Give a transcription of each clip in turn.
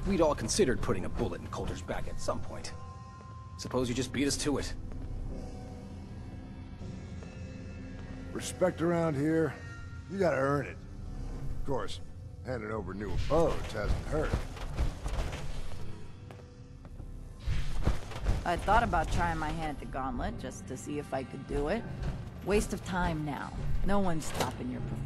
We'd all considered putting a bullet in Coulter's back at some point. Suppose you just beat us to it. Respect around here, you gotta earn it. Of course, handing over new abodes hasn't hurt. I thought about trying my hand at the gauntlet, just to see if I could do it. Waste of time now. No one's stopping your performance.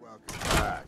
Welcome back.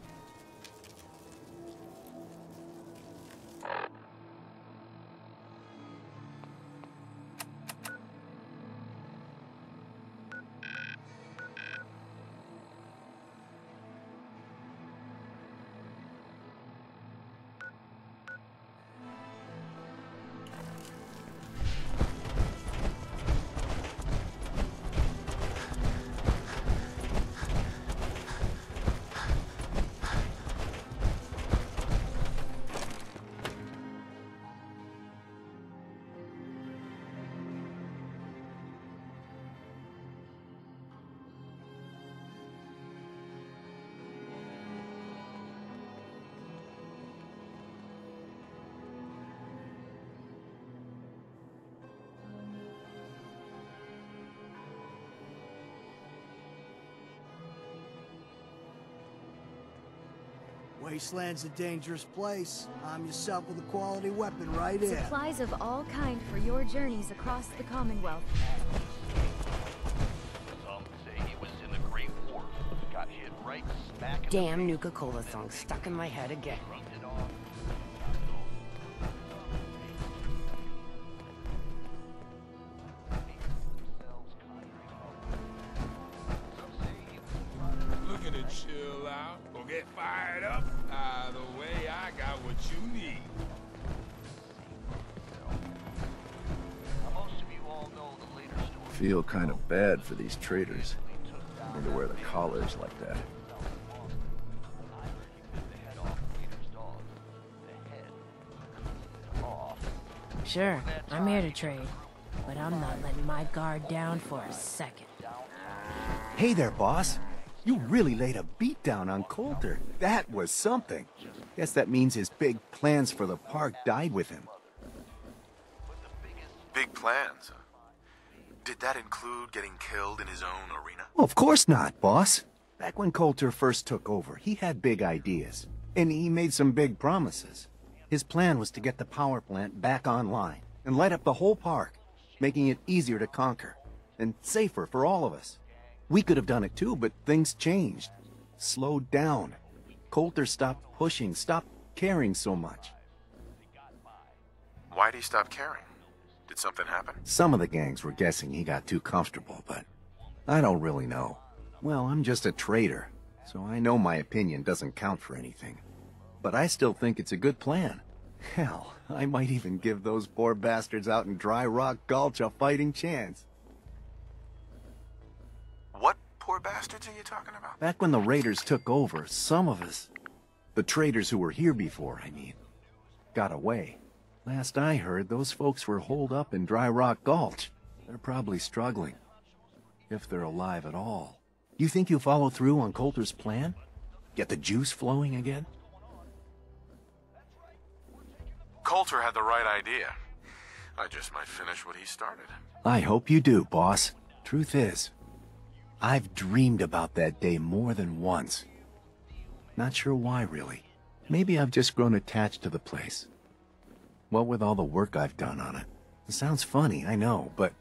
Wasteland's a dangerous place. Arm yourself with a quality weapon right here. Supplies of all kind for your journeys across the Commonwealth. Some say he was in the Great War. Got hit right smack in Damn Nuka-Cola song stuck in my head again. Rubbed it off. Looking to chill out or get fired up? Either way, I got what you need. Most of you all know the later story. Feel kind of bad for these traitors. Having to wear the collars like that. Sure, I'm here to trade, but I'm not letting my guard down for a second. Hey there, boss. You really laid a beat down on Coulter. That was something. Guess that means his big plans for the park died with him. Big plans? Did that include getting killed in his own arena? Well, of course not, boss. Back when Coulter first took over, he had big ideas. And he made some big promises. His plan was to get the power plant back online and light up the whole park, making it easier to conquer and safer for all of us. We could have done it too, but things changed. Slowed down. Coulter stopped pushing, stopped caring so much. Why'd he stop caring? Did something happen? Some of the gangs were guessing he got too comfortable, but I don't really know. Well, I'm just a trader, so I know my opinion doesn't count for anything. But I still think it's a good plan. Hell, I might even give those poor bastards out in Dry Rock Gulch a fighting chance. What poor bastards are you talking about? Back when the raiders took over, some of us, the traders who were here before, I mean, got away. Last I heard, those folks were holed up in Dry Rock Gulch. They're probably struggling. If they're alive at all. You think you'll follow through on Coulter's plan? Get the juice flowing again? Coulter had the right idea. I just might finish what he started. I hope you do, boss. Truth is, I've dreamed about that day more than once. Not sure why, really. Maybe I've just grown attached to the place. What with all the work I've done on it. It sounds funny, I know, but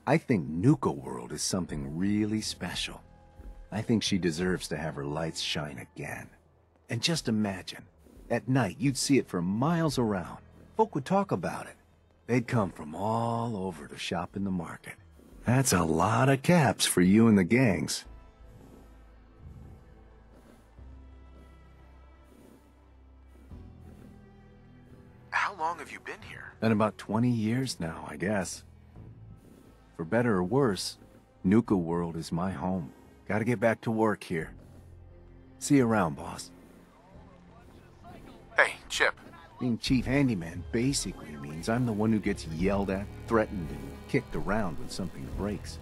I think Nuka-World is something really special. I think she deserves to have her lights shine again. And just imagine, at night you'd see it for miles around. Folk would talk about it. They'd come from all over to shop in the market. That's a lot of caps for you and the gangs. How long long have you been here? Been about 20 years now, I guess. For better or worse, Nuka-World is my home. Gotta get back to work here. See you around, boss. Hey, Chip. Being chief handyman basically means I'm the one who gets yelled at, threatened, and kicked around when something breaks.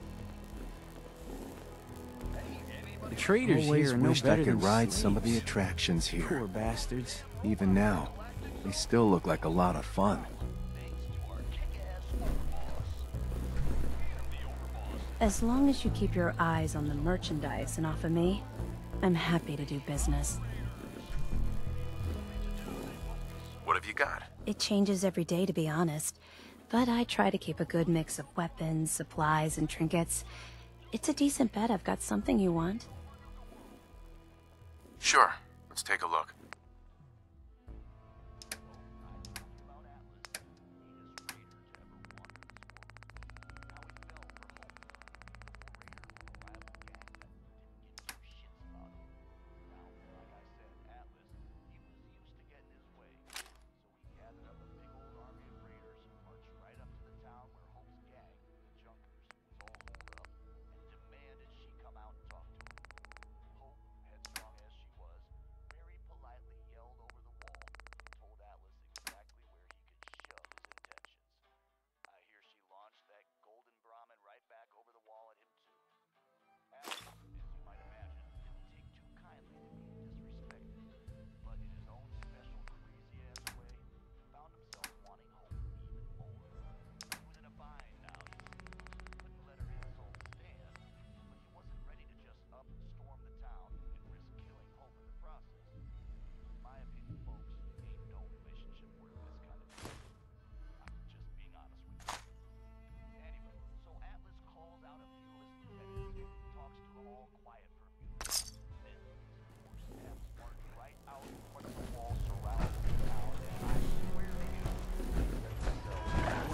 The traders Always here are no wished I better could than ride slaves. some of the attractions here. Poor bastards. Even now, they still look like a lot of fun. As long as you keep your eyes on the merchandise and off of me, I'm happy to do business. What have you got? It changes every day, to be honest, but I try to keep a good mix of weapons, supplies, and trinkets. It's a decent bet I've got something you want. Sure. Let's take a look.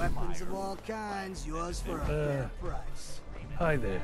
Weapons of all kinds, yours for a fair price. Hi there.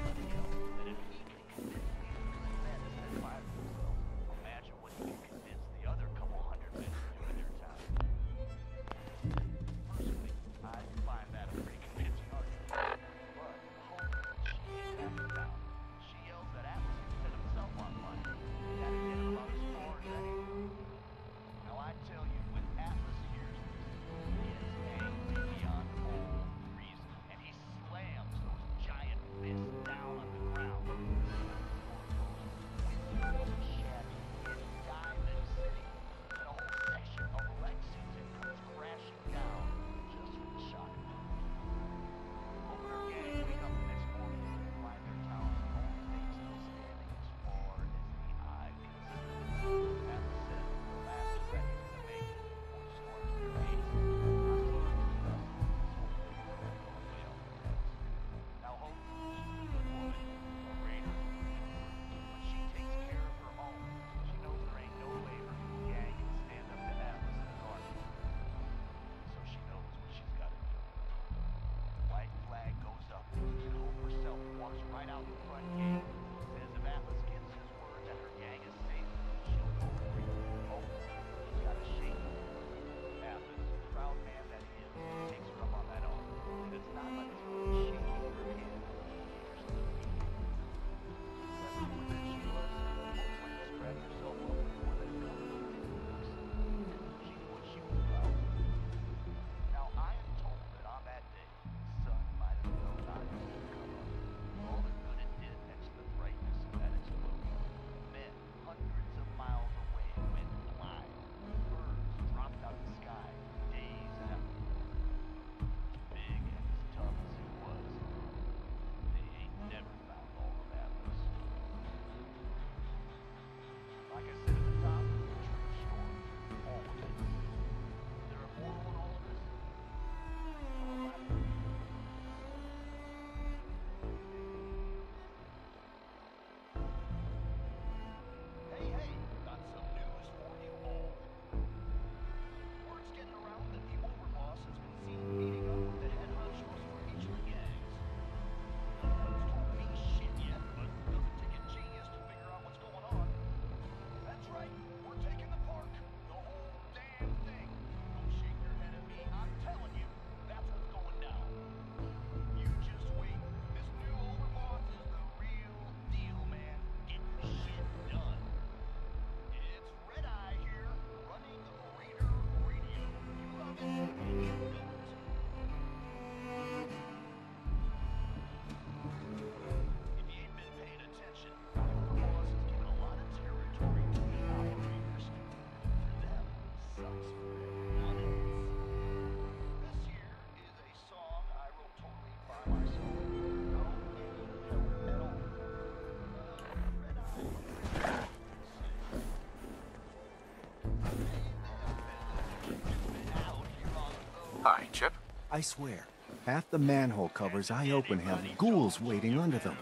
I swear, half the manhole covers I open have ghouls waiting under them.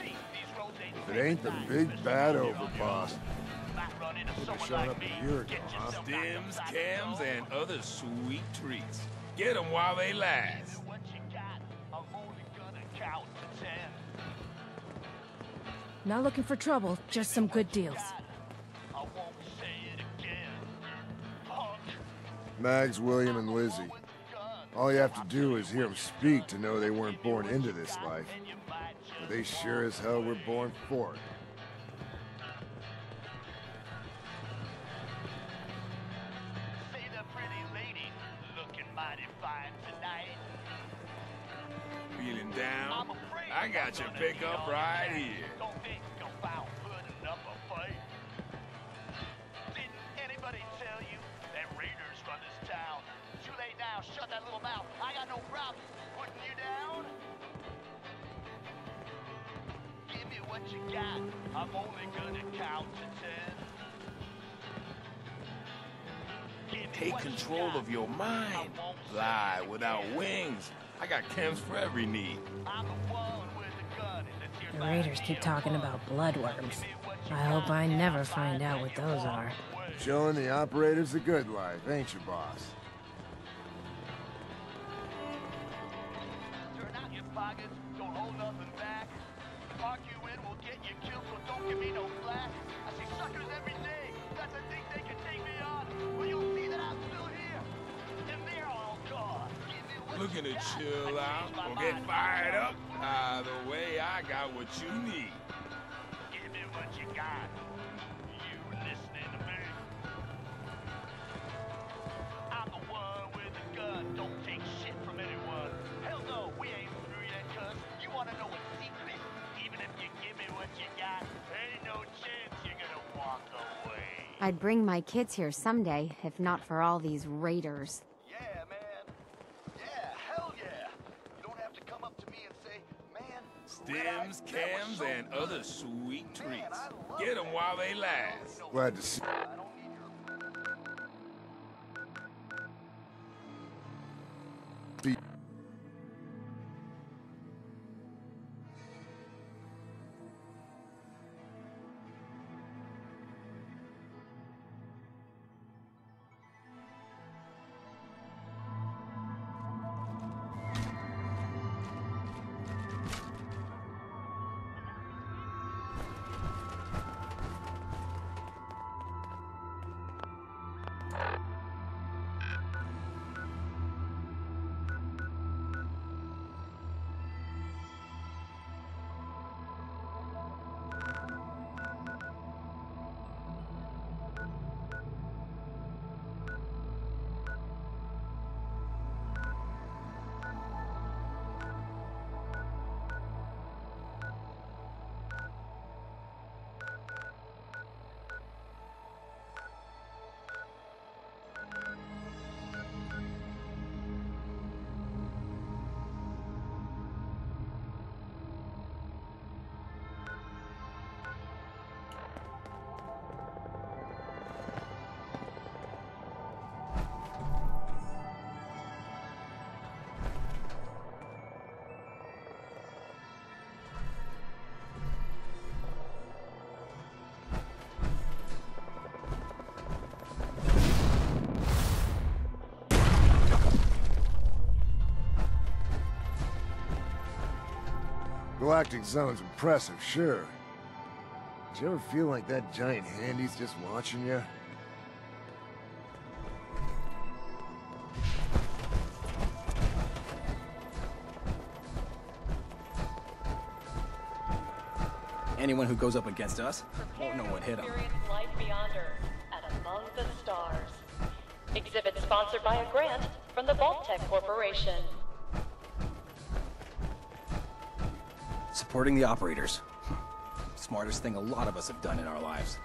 If it ain't the big bad overboss. Should have shown up a year ago, huh? Stems, cams, and other sweet treats. Get them while they last. Not looking for trouble, just some good deals. Mags, William, and Lizzie. All you have to do is hear them speak to know they weren't born into this life. But they sure as hell were born for it. Feeling down? I got your pickup right here. Shut that little mouth. I got no problem putting you down. Give me what you got. I'm only gonna count to 10. Take control of your mind. Fly without wings. I got chems for every need. I'm the one with the gun. The Raiders keep talking about bloodworms. I hope I never find out what those are. Showing the operators the good life, ain't you, boss? Pockets, don't hold nothing back. Arguing will get you killed, so don't give me no flack. I see suckers every day that think they can take me on. Well, you'll see that I'm still here, and they're all gone. Looking to chill out or get fired up? Either way, I got what you need. Give me what you got. You listening to me? I'm the one with the gun. Don't take shit from anyone. Hell no, we ain't. You want to know what's secret? Even if you give me what you got, ain't no chance you're gonna walk away. I'd bring my kids here someday, if not for all these raiders. Yeah, man. Yeah, hell yeah. You don't have to come up to me and say, man... Stems, cams, and other sweet treats. Get them while they last. Glad to see. Galactic Zone's impressive, sure. Did you ever feel like that giant handy's just watching you? Anyone who goes up against us won't know what hit them. Life beyond Earth and among the stars. Exhibit sponsored by a grant from the Vault-Tec Corporation. Supporting the operators. Smartest thing a lot of us have done in our lives.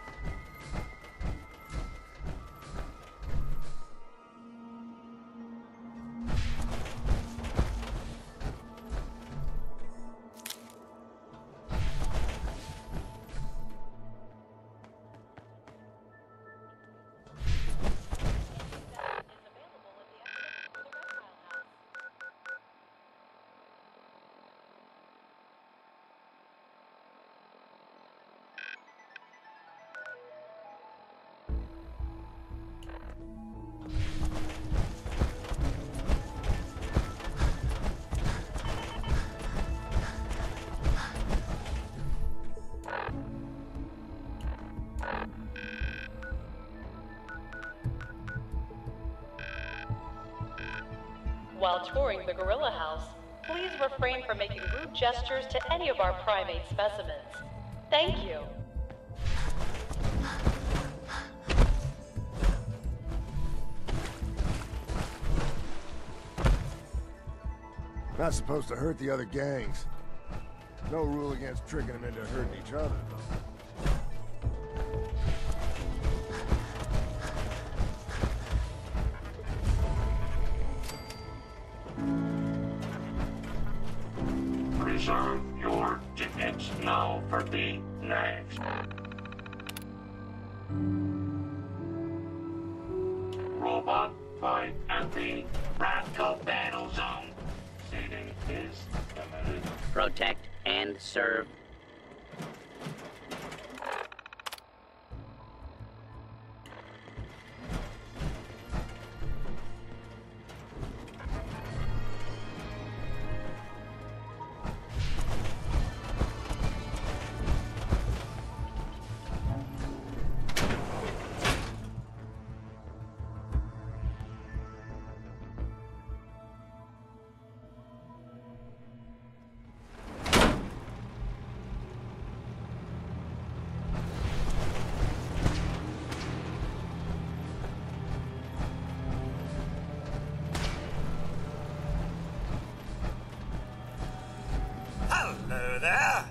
While touring the Gorilla House, please refrain from making rude gestures to any of our primate specimens. Thank you. Not supposed to hurt the other gangs. No rule against tricking them into hurting each other, though. Reserve your tickets now for the next. Robot fight at the Radco Battle Zone. Seating is limited. Protect and serve. Hello there.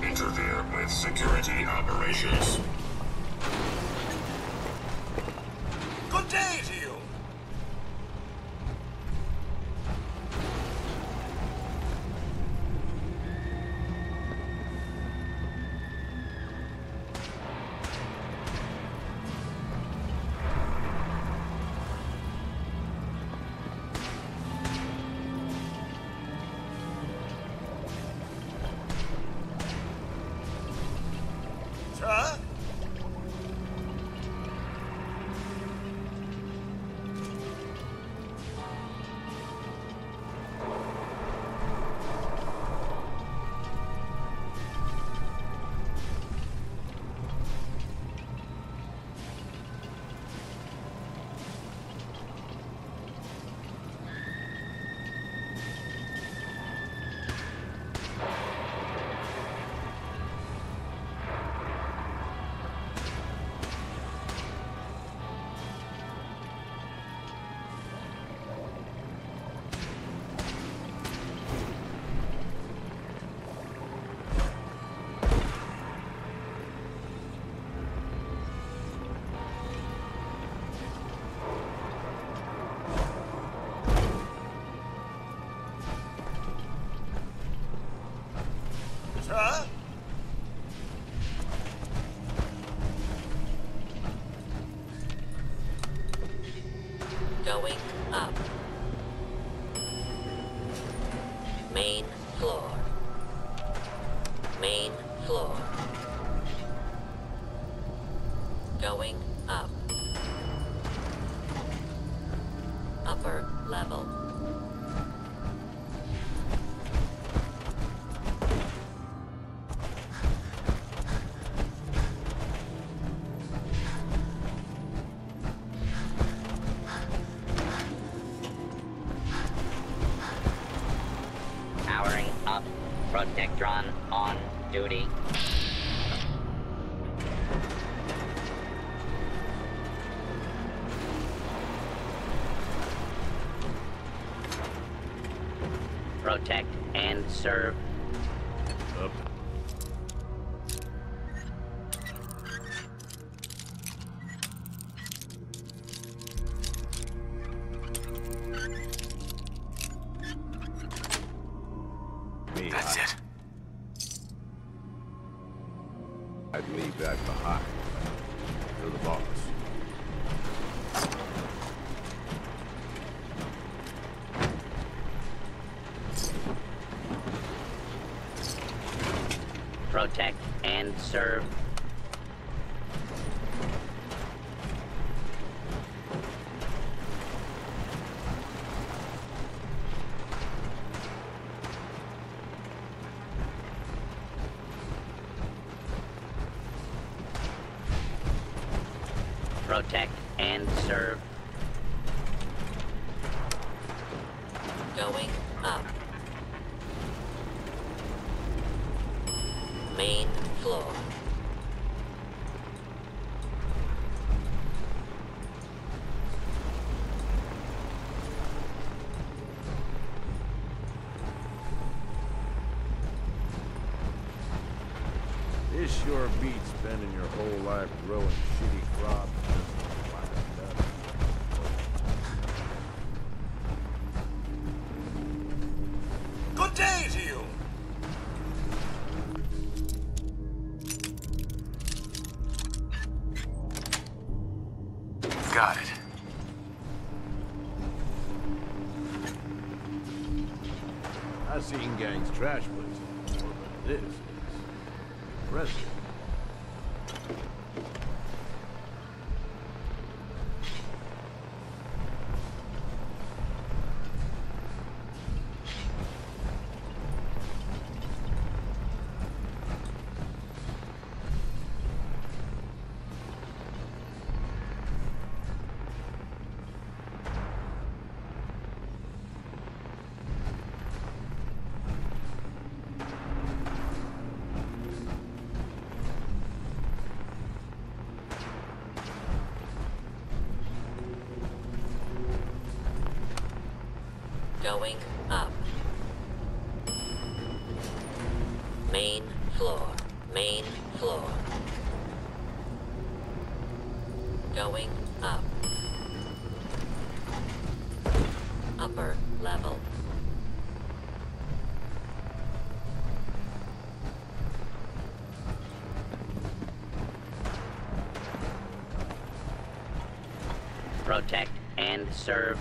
Interfere with security operations. Good day to you. Sir? Sir? Going up. Main floor. Main floor. Going up. Upper level. Powering up. Protectron on duty. Protect and serve. Up. back behind. You're the boss. Protect and serve. Protect and serve. Going up. Main floor. This sure beats spending your whole life growing shitty crops. Good day to you! Got it. I've seen gangs trash places before, but this is impressive. Going up. Main floor. Main floor. Going up. Upper level. Protect and serve.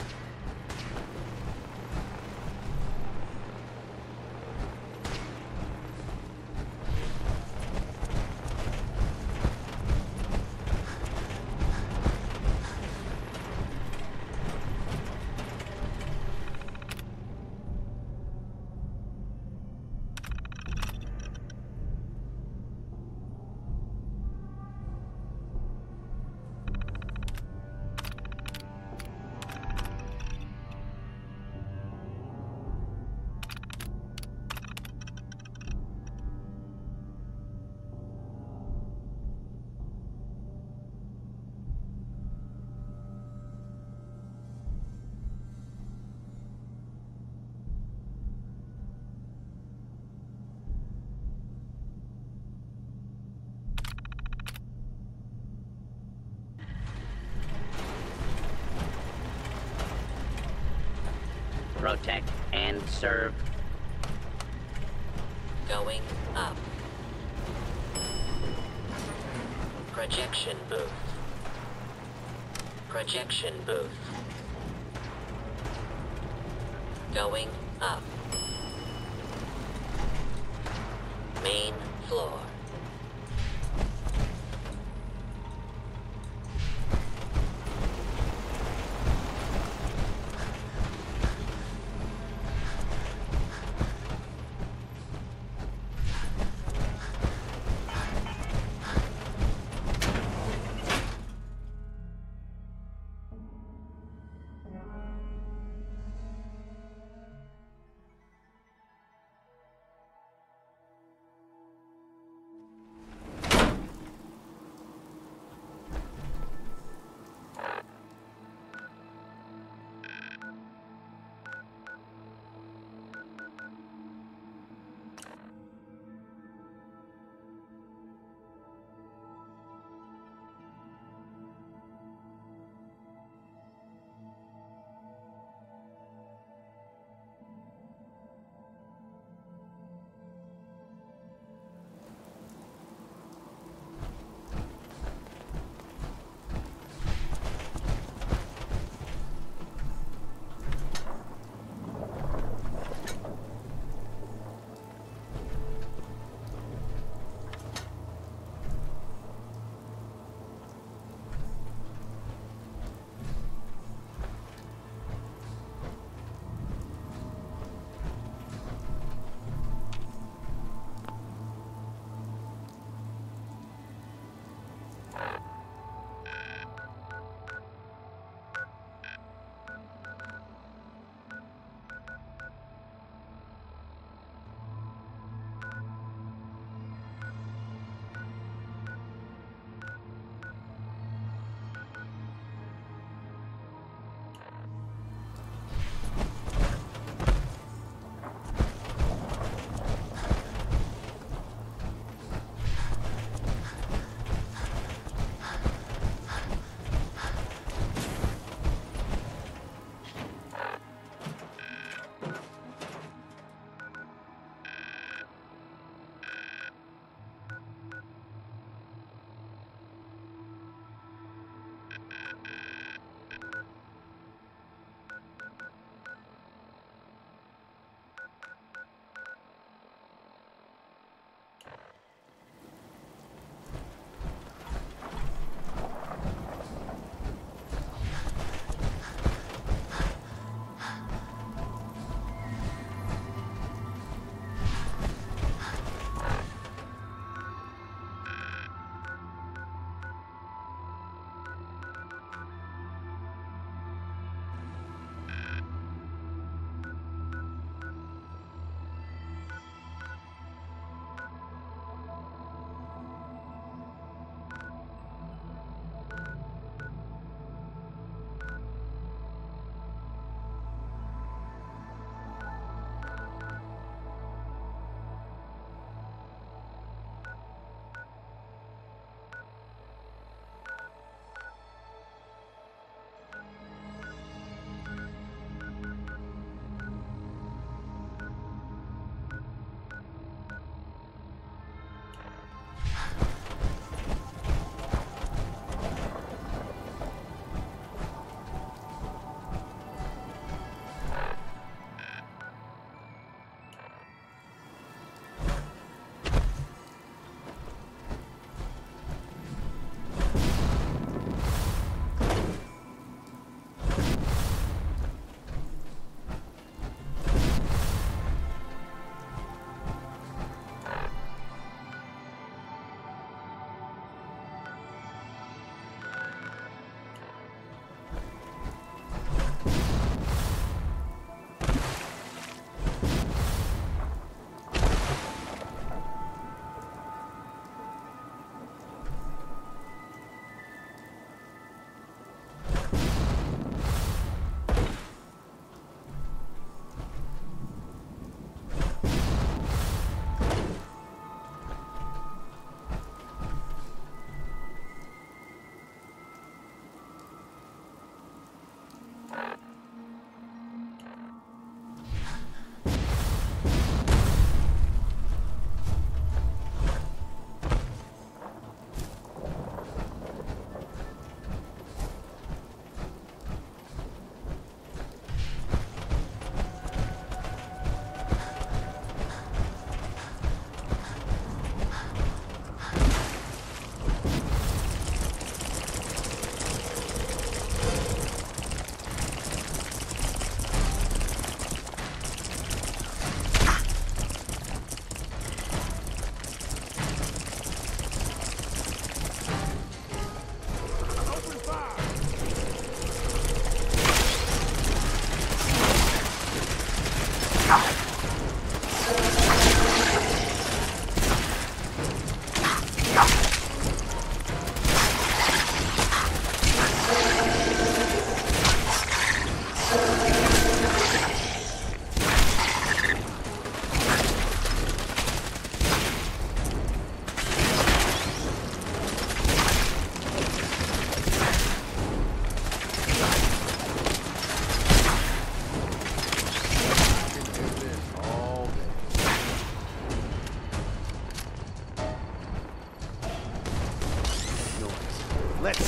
Protect and serve. Going up. Projection booth. Projection booth. Going up. Main floor.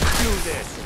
Let's do this!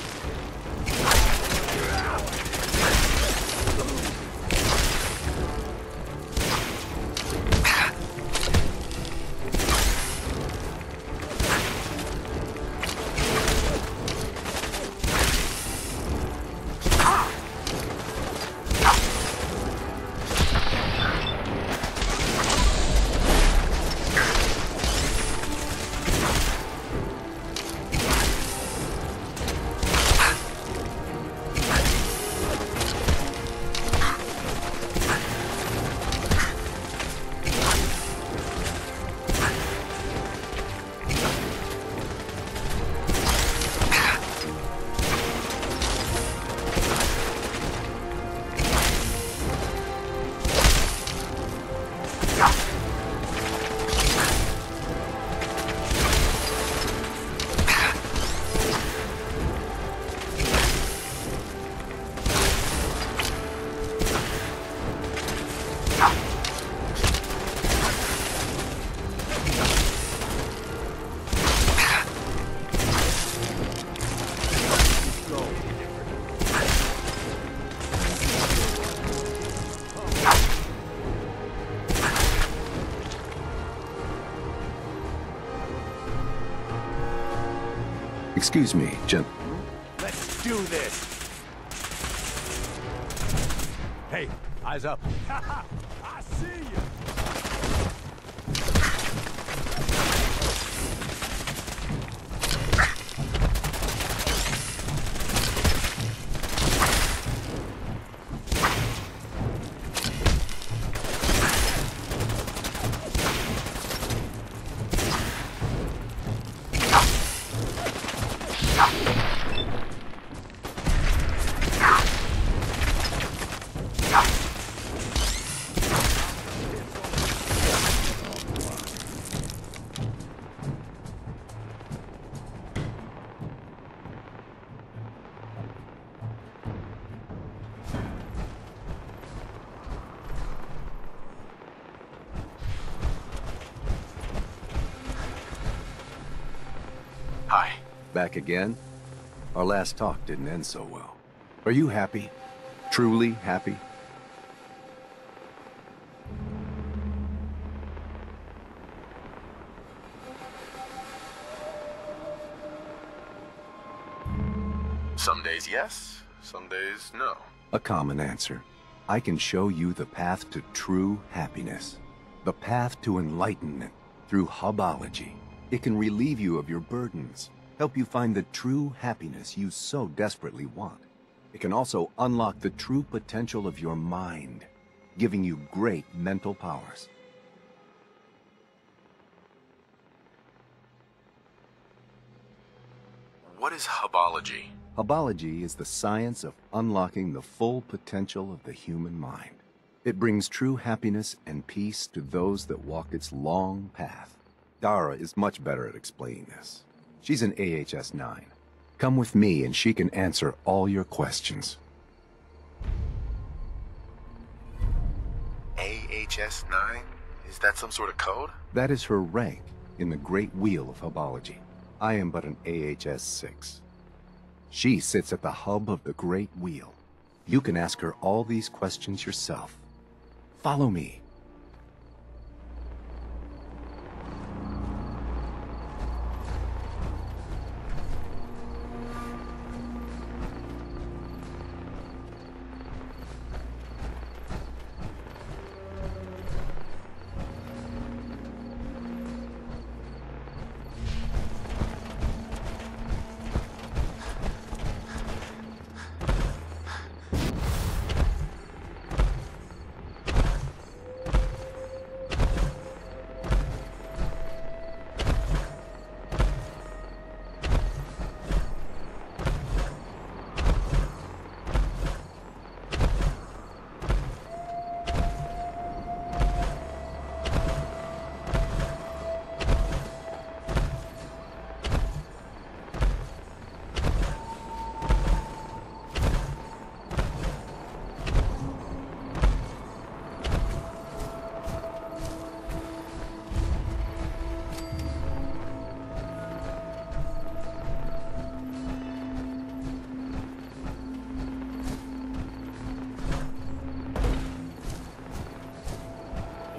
Excuse me, Let's do this! Hey, eyes up. I see you! Hi. Back again? Our last talk didn't end so well. Are you happy? Truly happy? Some days yes, some days no. A common answer. I can show you the path to true happiness. The path to enlightenment through hubology. It can relieve you of your burdens, help you find the true happiness you so desperately want. It can also unlock the true potential of your mind, giving you great mental powers. What is hubology? Hubology is the science of unlocking the full potential of the human mind. It brings true happiness and peace to those that walk its long path. Dara is much better at explaining this. She's an AHS 9. Come with me and she can answer all your questions. AHS 9? Is that some sort of code? That is her rank in the Great Wheel of Hubology. I am but an AHS 6. She sits at the hub of the Great Wheel. You can ask her all these questions yourself. Follow me.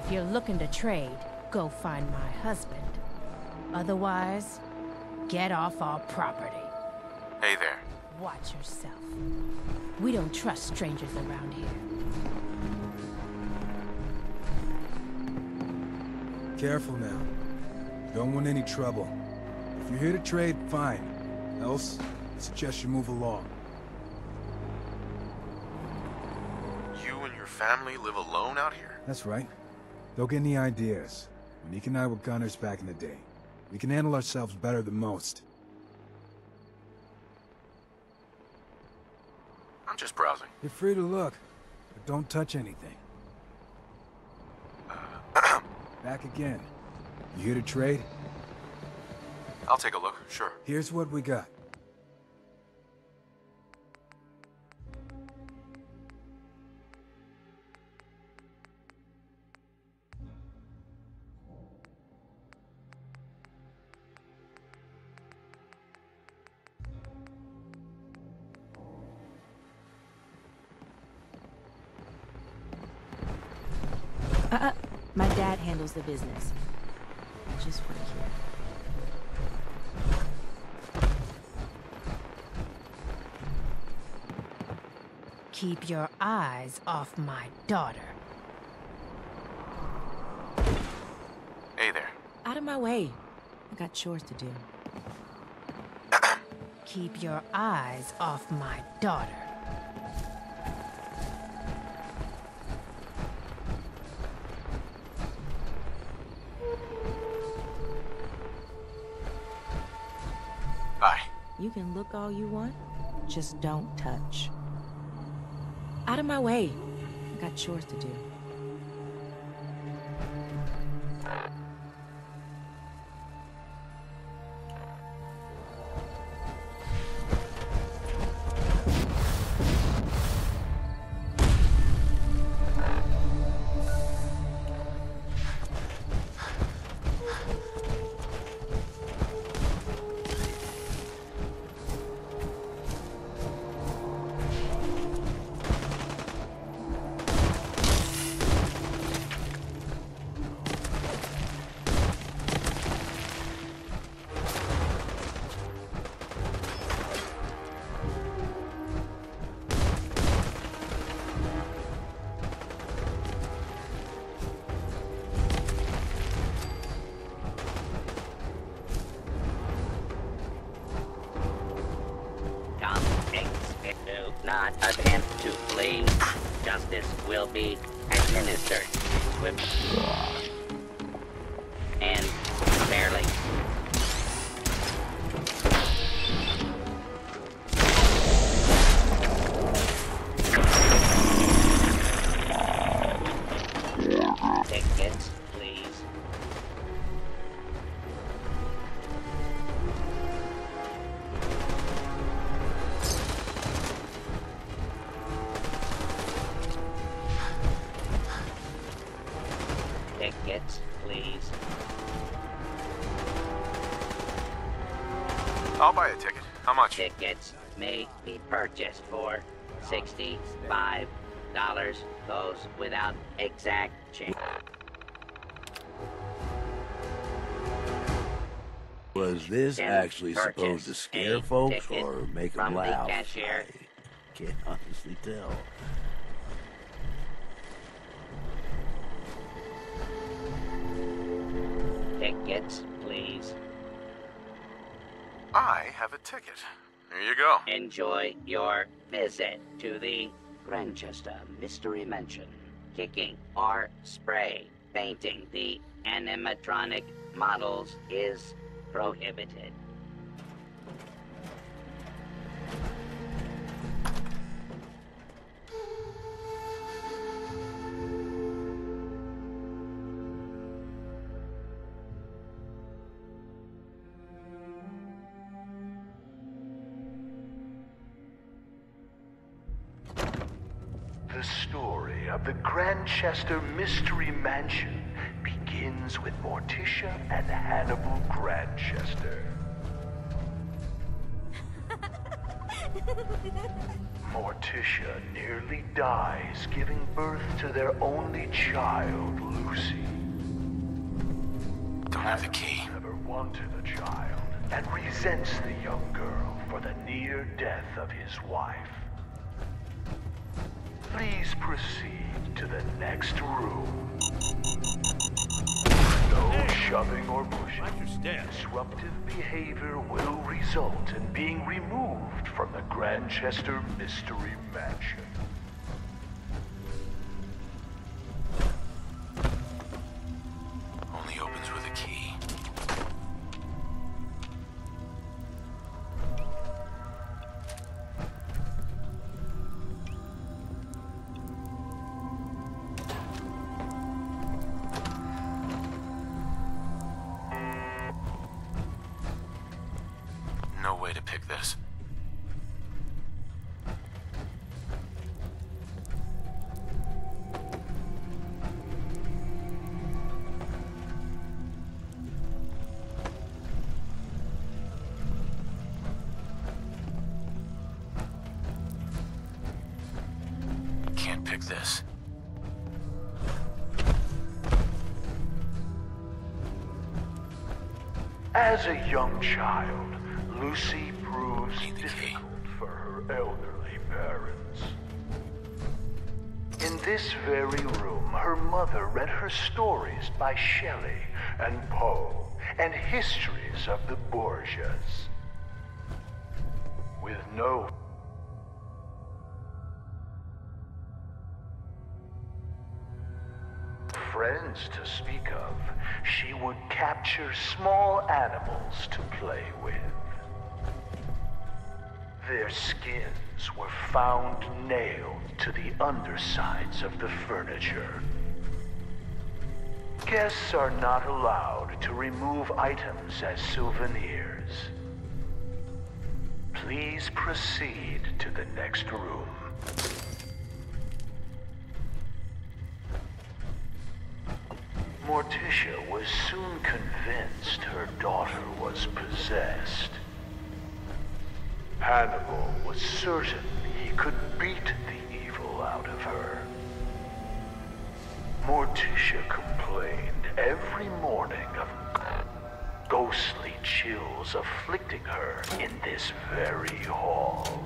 If you're looking to trade, go find my husband. Otherwise, get off our property. Hey there. Watch yourself. We don't trust strangers around here. Careful now. Don't want any trouble. If you're here to trade, fine. Else, I suggest you move along. You and your family live alone out here? That's right. Don't get any ideas. Monique and I were gunners back in the day. We can handle ourselves better than most. I'm just browsing. You're free to look, but don't touch anything. Back again. You here to trade? I'll take a look, sure. Here's what we got. My dad handles the business. Just work here. Keep your eyes off my daughter. Hey there. Out of my way. I got chores to do. Keep your eyes off my daughter. Bye. You can look all you want, just don't touch. Out of my way. I got chores to do. Not attempt to flee. Justice will be administered swiftly and fairly. Tickets, please. Tickets, please. I'll buy a ticket. How much? Tickets may be purchased for $65. Goes without exact change. Was this actually supposed to scare folks or make them laugh? The cashier. I can't honestly tell. Tickets, please. I have a ticket. Here you go. Enjoy your visit to the Grantchester Mystery Mansion. Kicking or spray painting the animatronic models is prohibited. The story of the Grantchester Mystery Mansion begins with Morticia and Hannibal Grantchester. Morticia nearly dies giving birth to their only child, Lucy. Don't have the key. Never wanted a child and resents the young girl for the near death of his wife. Please proceed to the next room. No shoving or pushing. Disruptive behavior will result in being removed from the Grantchester Mystery Mansion. Only opens with a key. No way to pick this. Can't pick this. As a young child, Lucy proves difficult for her elderly parents. In this very room, her mother read her stories by Shelley and Poe and histories of the Borgias. With no friends to speak of, she would capture small animals to play with. Their skins were found nailed to the undersides of the furniture. Guests are not allowed to remove items as souvenirs. Please proceed to the next room. Morticia was soon convinced her daughter was possessed. Hannibal was certain he could beat the evil out of her. Morticia complained every morning of ghostly chills afflicting her in this very hall.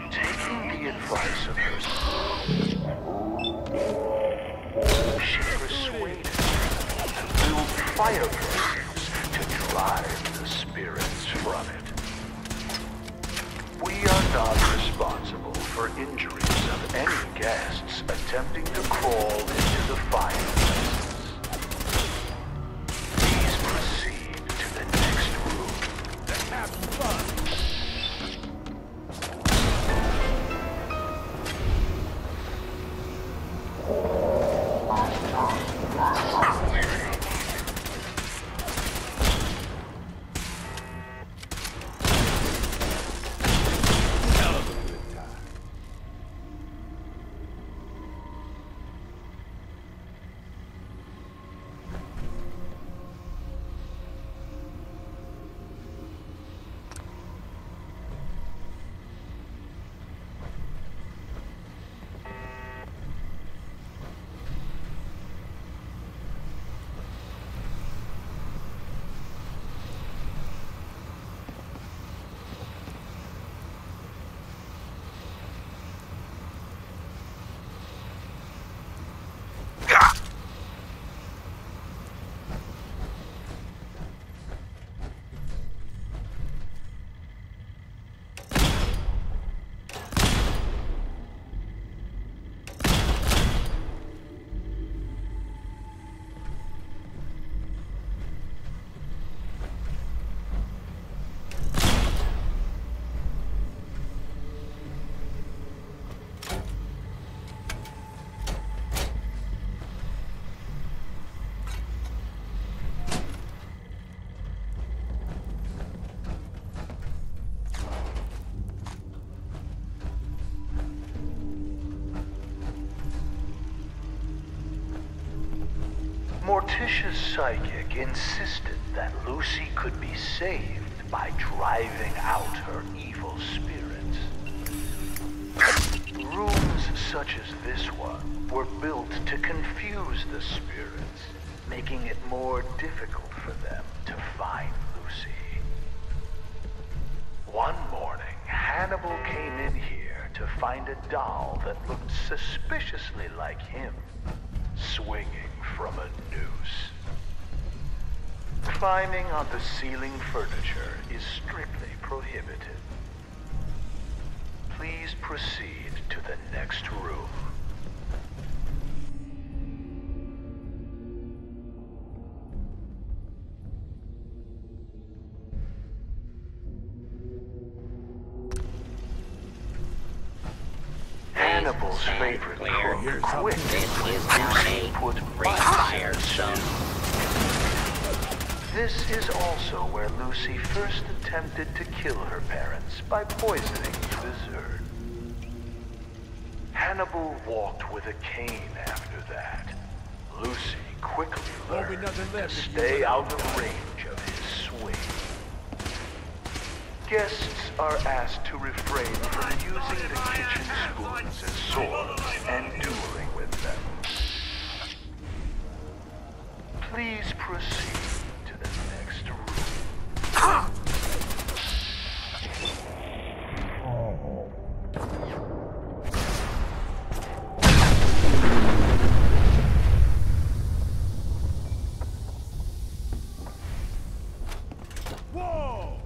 Taking the advice of her she persuaded her to build fireplaces to drive the spirits from it. We are not responsible for injuries of any guests attempting to crawl into the fireplaces. Please proceed to the next room. Let's have some fun. Morticia's psychic insisted that Lucy could be saved by driving out her evil. spirits. Rooms such as this one were built to confuse the spirits, making it more difficult for them to find Lucy. One morning, Hannibal came in here to find a doll that looked suspiciously like him, swinging from a noose. Climbing onto ceiling furniture is strictly prohibited. Please proceed to the next room. Hannibal's favorite cook quit when put fire zone. This is also where Lucy first attempted to kill her parents by poisoning the dessert. Hannibal walked with a cane after that. Lucy quickly learned to stay out of range of his swing. Guests are asked to refrain from using the kitchen spoons as swords and dueling with them. Please proceed. Whoa!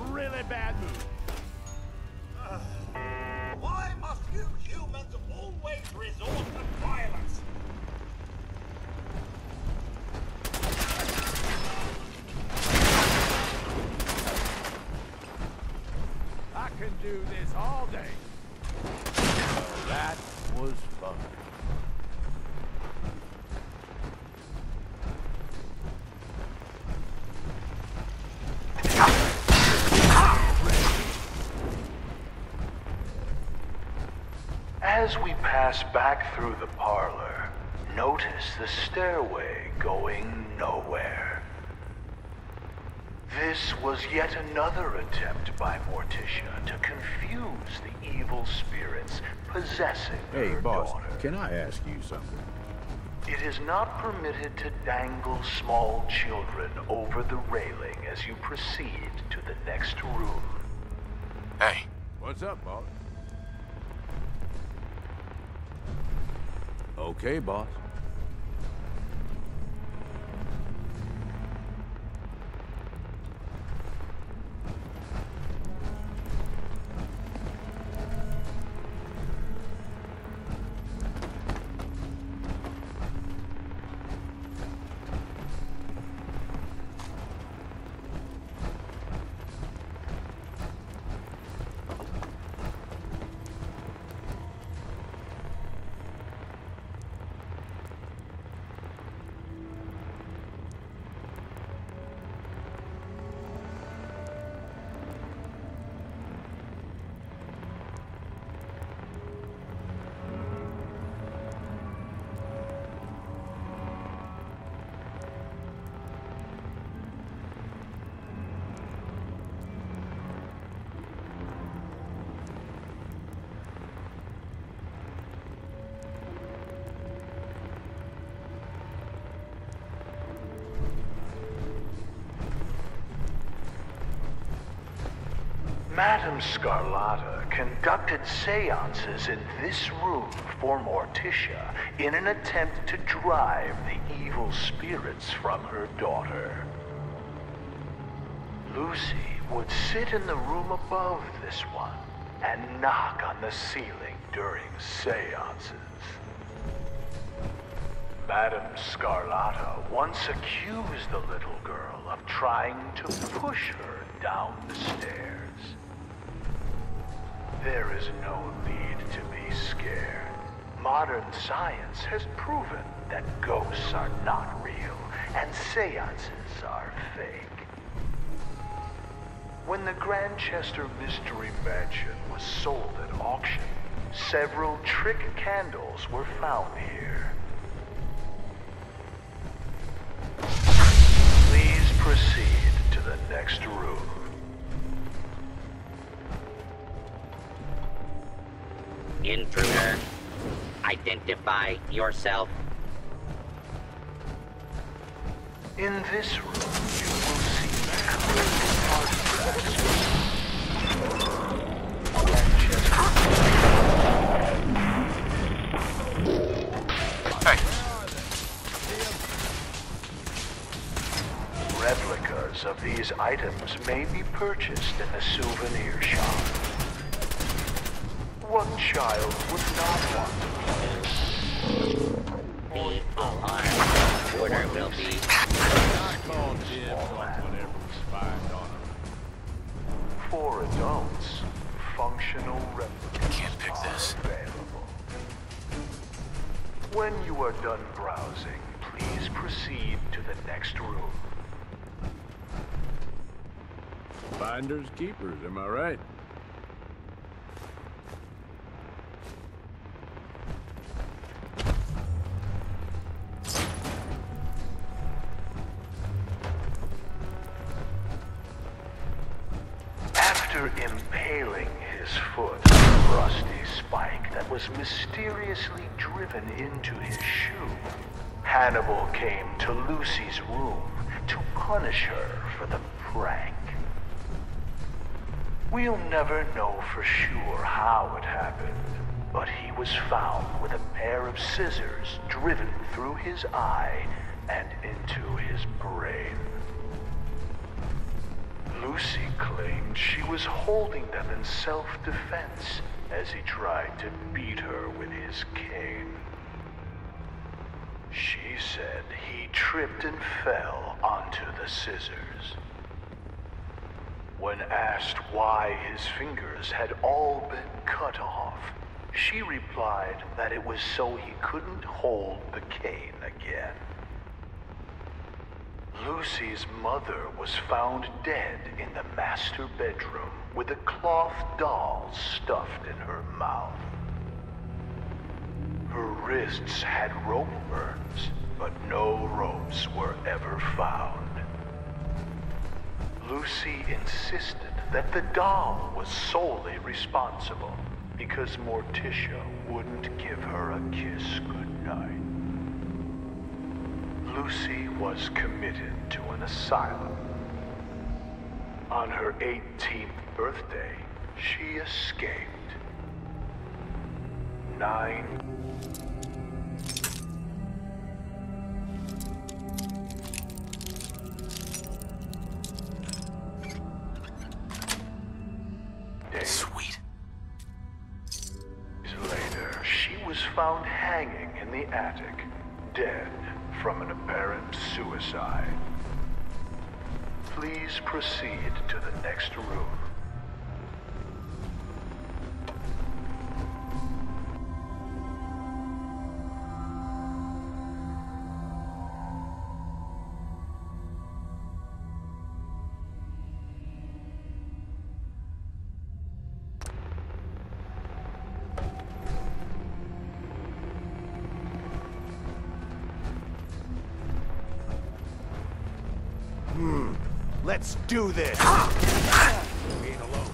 Really bad move. Why must you humans always resort to violence? I can do this all day. Well, that was fun. As we pass back through the parlor, notice the stairway going nowhere. This was yet another attempt by Morticia to confuse the evil spirits possessing Hey, her boss, daughter. can I ask you something? It is not permitted to dangle small children over the railing as you proceed to the next room. Hey. What's up, boss? Okay, boss. Madame Scarlata conducted seances in this room for Morticia in an attempt to drive the evil spirits from her daughter. Lucy would sit in the room above this one and knock on the ceiling during seances. Madame Scarlata once accused the little girl of trying to push her down the stairs. There is no need to be scared. Modern science has proven that ghosts are not real and seances are fake. When the Grantchester Mystery Mansion was sold at auction, several trick candles were found here. Please proceed to the next room. intruder. Identify yourself. In this room, you will see artifacts. Replicas of these items may be purchased in the souvenir shop. What child would not want to The alarm order will be... For adults, functional replicas Can't pick this. are available. When you are done browsing, please proceed to the next room. Finders keepers, am I right? After impaling his foot on a rusty spike that was mysteriously driven into his shoe, Hannibal came to Lucy's room to punish her for the prank. We'll never know for sure how it happened, but he was found with a pair of scissors driven through his eye and into his brain. Lucy claimed she was holding them in self-defense as he tried to beat her with his cane. She said he tripped and fell onto the scissors. When asked why his fingers had all been cut off, she replied that it was so he couldn't hold the cane again. Lucy's mother was found dead in the master bedroom with a cloth doll stuffed in her mouth. Her wrists had rope burns, but no ropes were ever found. Lucy insisted that the doll was solely responsible because Morticia wouldn't give her a kiss goodnight. Lucy was committed to an asylum. On her 18th birthday, she escaped. 9 Sweet. later, she was found hanging in the attic, dead from an apparent suicide. Please proceed to the next room. Let's do this! We ain't alone.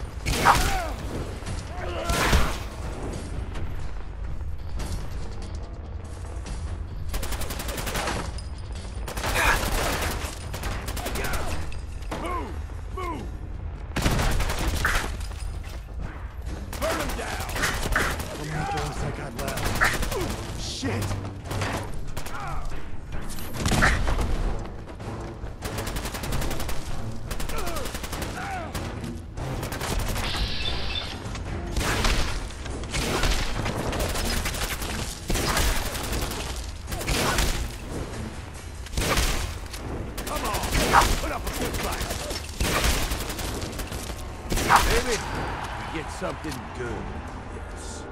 Move! Move! Burn him down! How many bullets I got left? Shit! Maybe we get something good. Yes.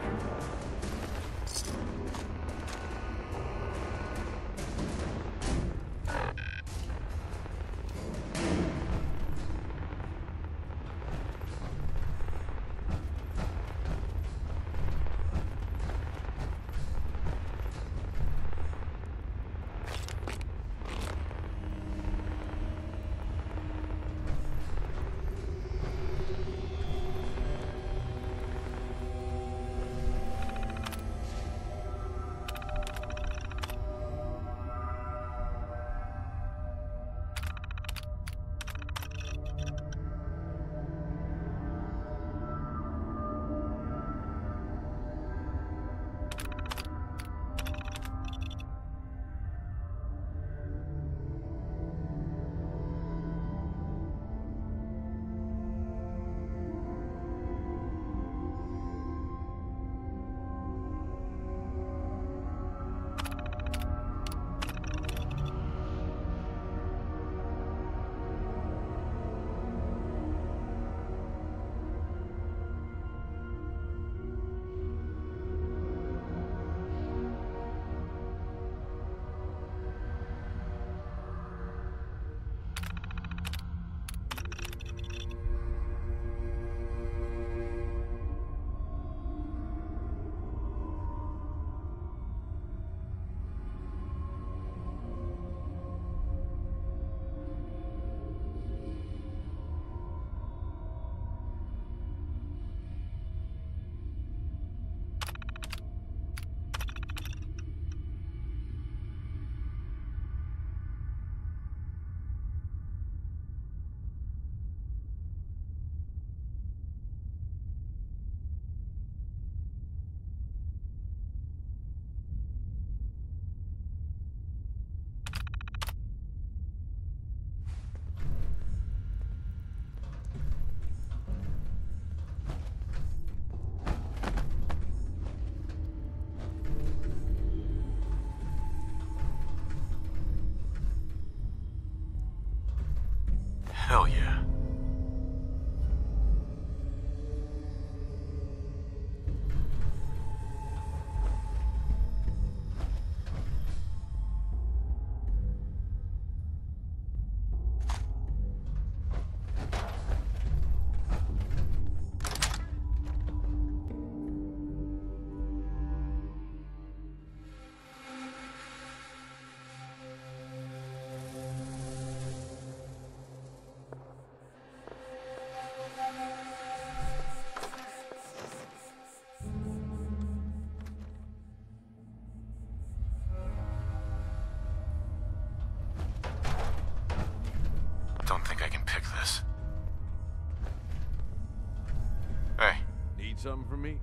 something for me?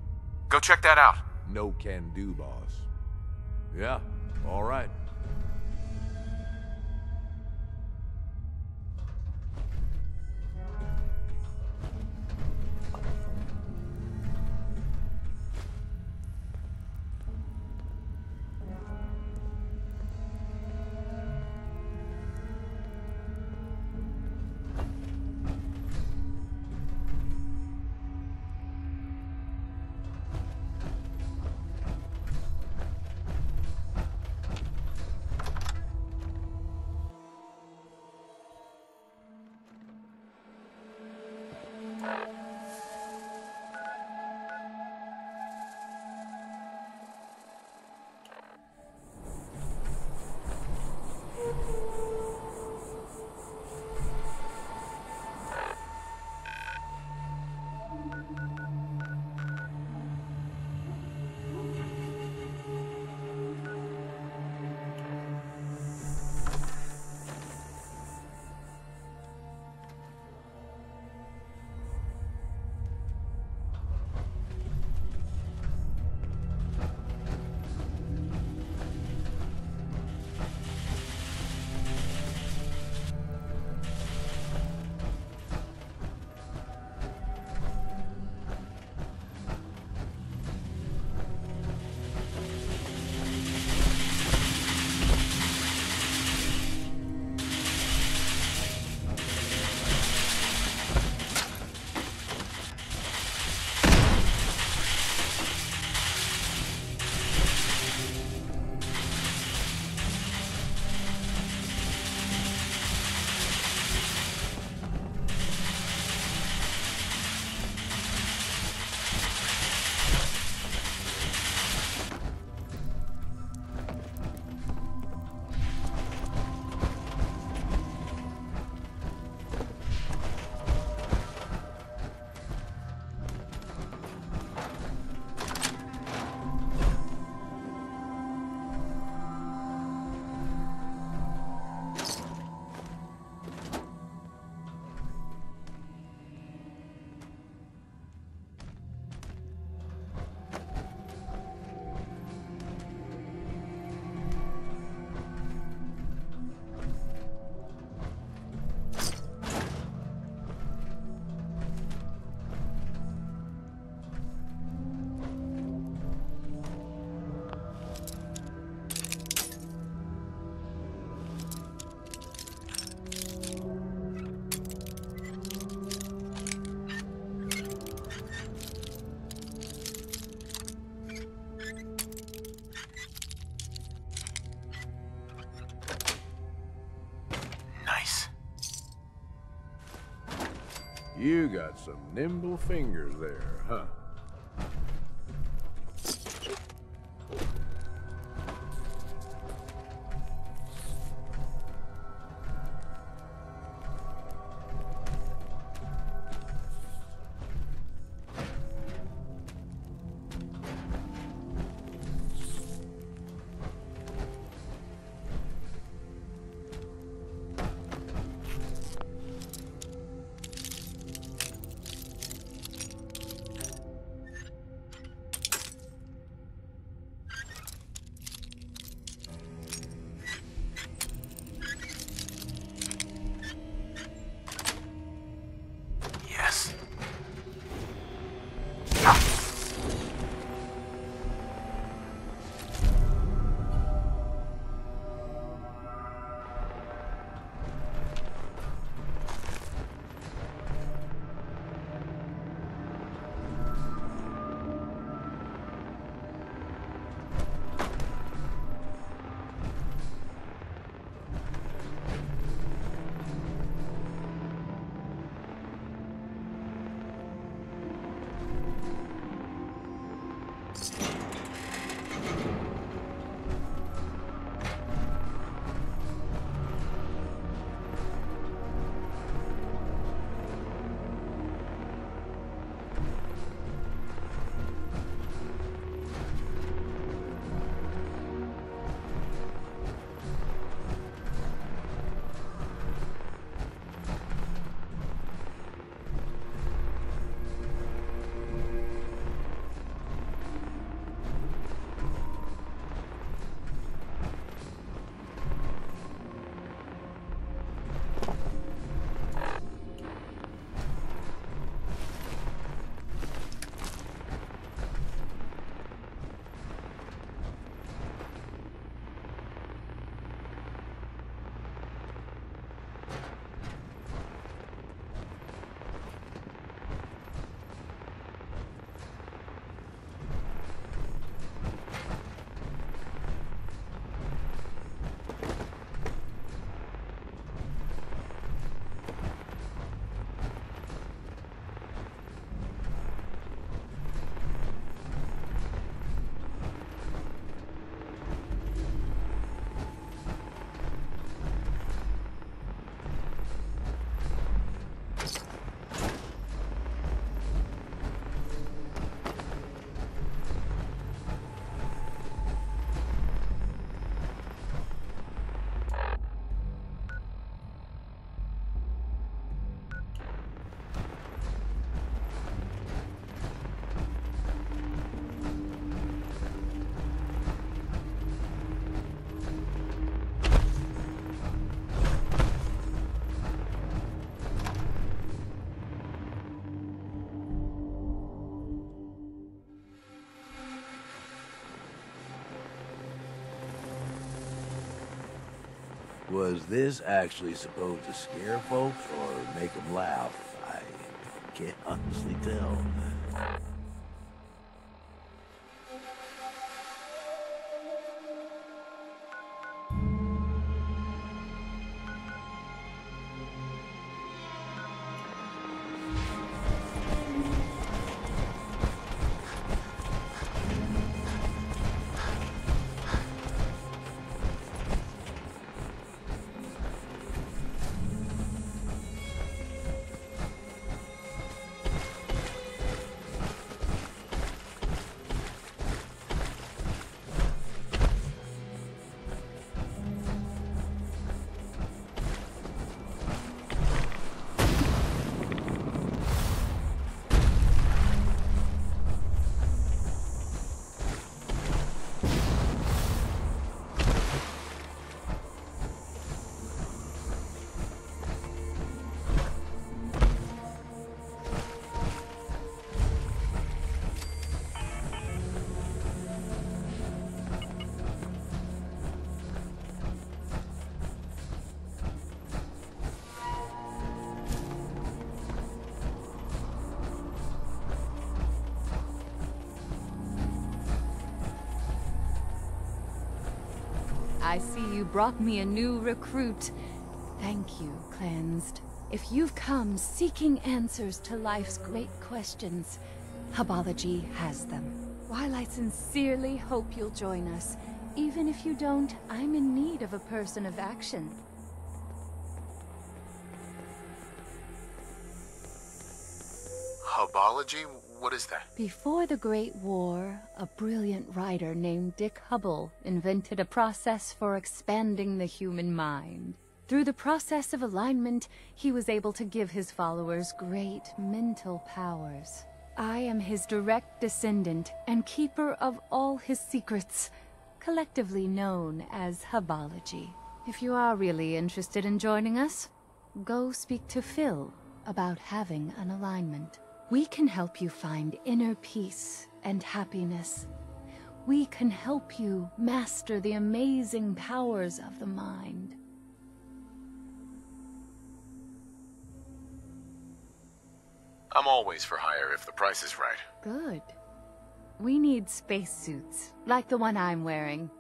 Go check that out. No can do, boss. Yeah, all right. You got some nimble fingers there, huh? Was this actually supposed to scare folks or make them laugh? I can't honestly tell. I see you brought me a new recruit. Thank you, Cleansed. If you've come seeking answers to life's great questions, Hubology has them. While I sincerely hope you'll join us, even if you don't, I'm in need of a person of action. Hubology? What is that? Before the Great War, a brilliant writer named Dick Hubble invented a process for expanding the human mind. Through the process of alignment, he was able to give his followers great mental powers. I am his direct descendant and keeper of all his secrets, collectively known as Hubology. If you are really interested in joining us, go speak to Phil about having an alignment. We can help you find inner peace and happiness. We can help you master the amazing powers of the mind. I'm always for hire if the price is right. Good. We need spacesuits, like the one I'm wearing.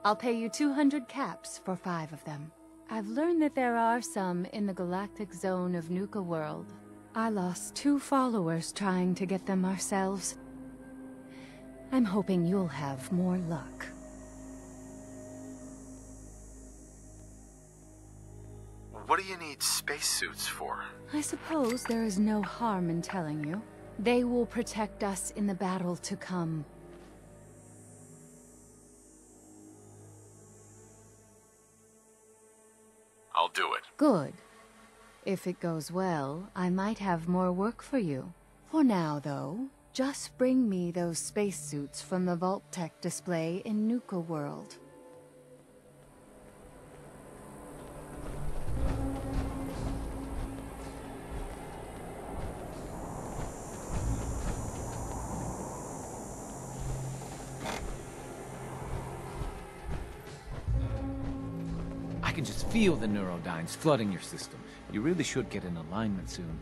I'll pay you 200 caps for 5 of them. I've learned that there are some in the galactic zone of Nuka-World. I lost 2 followers trying to get them ourselves. I'm hoping you'll have more luck. What do you need spacesuits for? I suppose there is no harm in telling you. They will protect us in the battle to come. I'll do it. Good. If it goes well, I might have more work for you. For now, though, just bring me those spacesuits from the Vault Tech display in Nuka-World. I can just feel the neurodynes flooding your system. You really should get in alignment soon.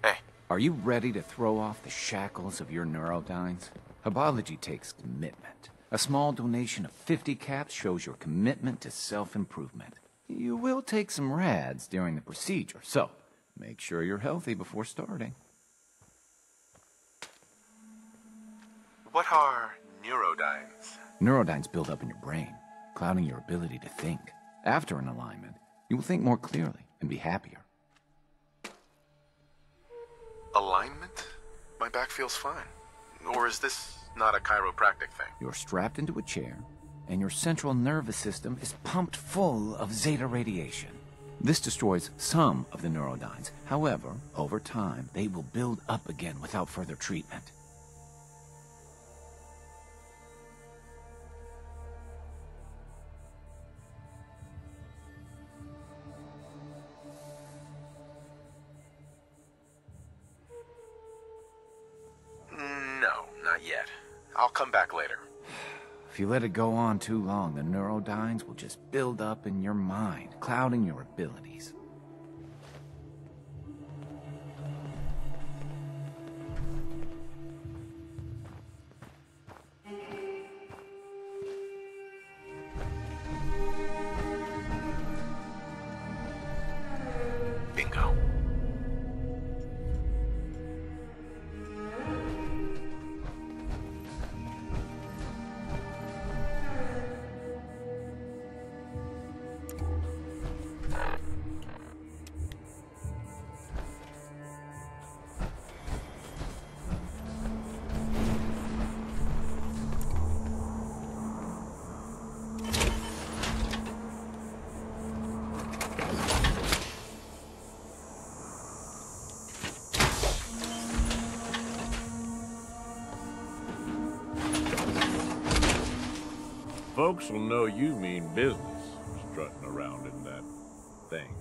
Hey. Are you ready to throw off the shackles of your neurodynes? Hubology takes commitment. A small donation of 50 caps shows your commitment to self-improvement. You will take some rads during the procedure, so make sure you're healthy before starting. What are neurodynes? Neurodynes build up in your brain, clouding your ability to think. After an alignment, you will think more clearly and be happier. Alignment? My back feels fine. Or is this not a chiropractic thing? You're strapped into a chair, and your central nervous system is pumped full of zeta radiation. This destroys some of the neurodynes. However, over time, they will build up again without further treatment. No, not yet. I'll come back later. If you let it go on too long, the neurodynes will just build up in your mind, clouding your abilities. Bingo. Folks will know you mean business, strutting around in that thing.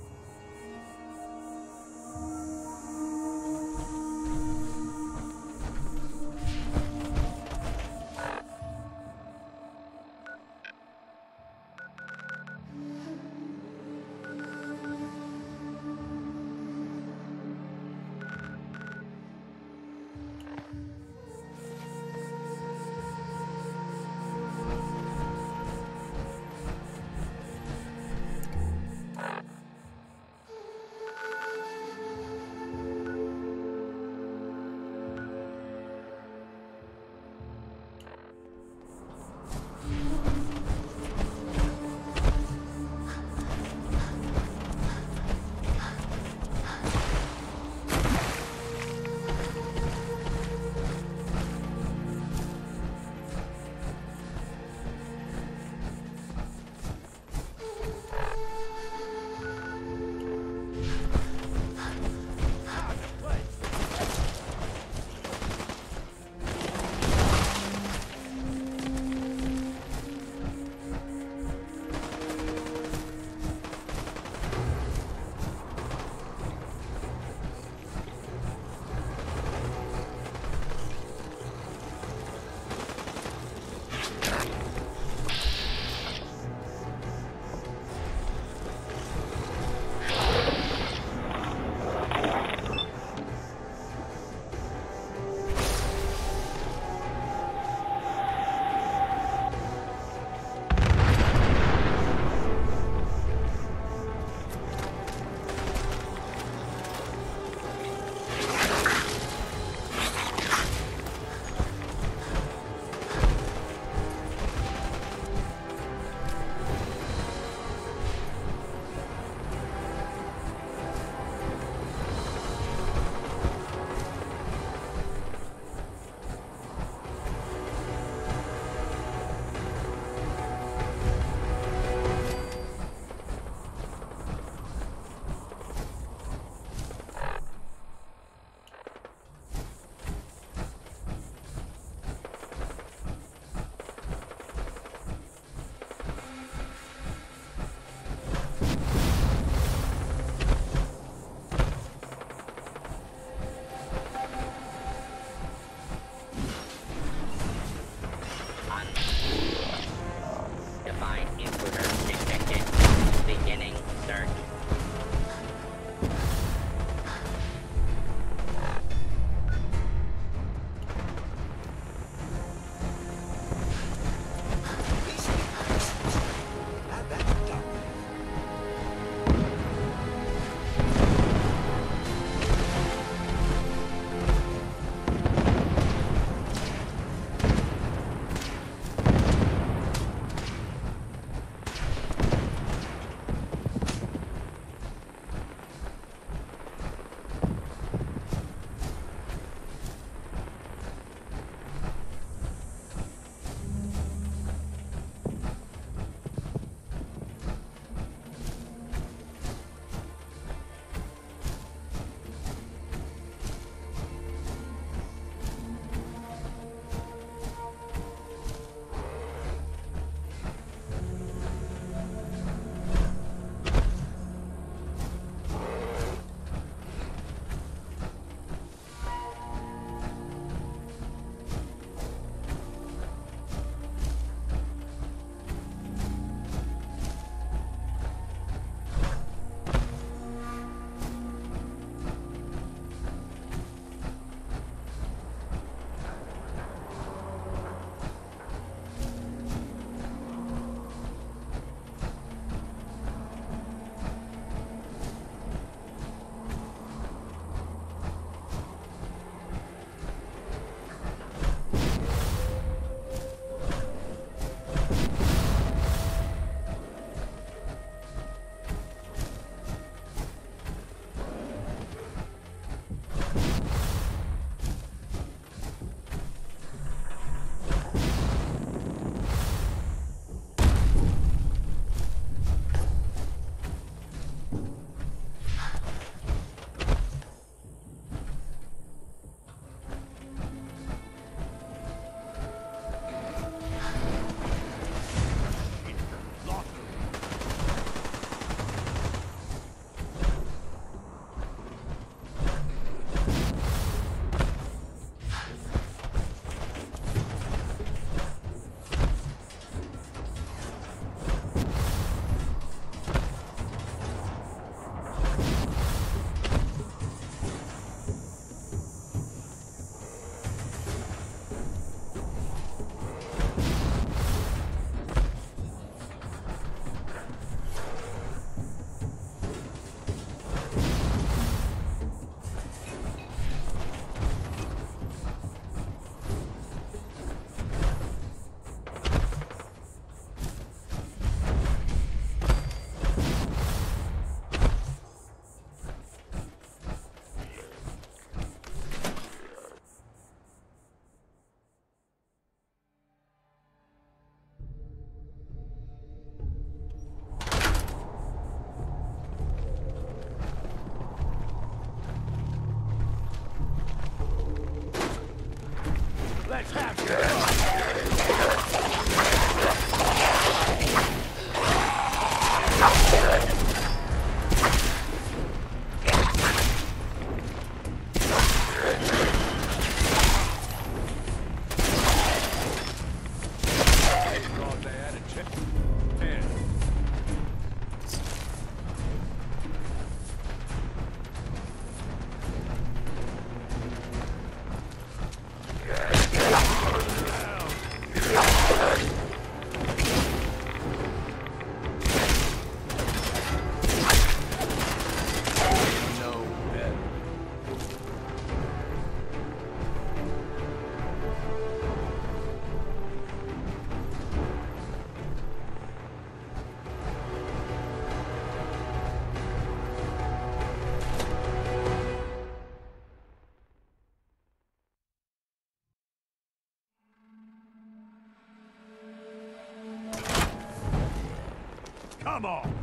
Come on!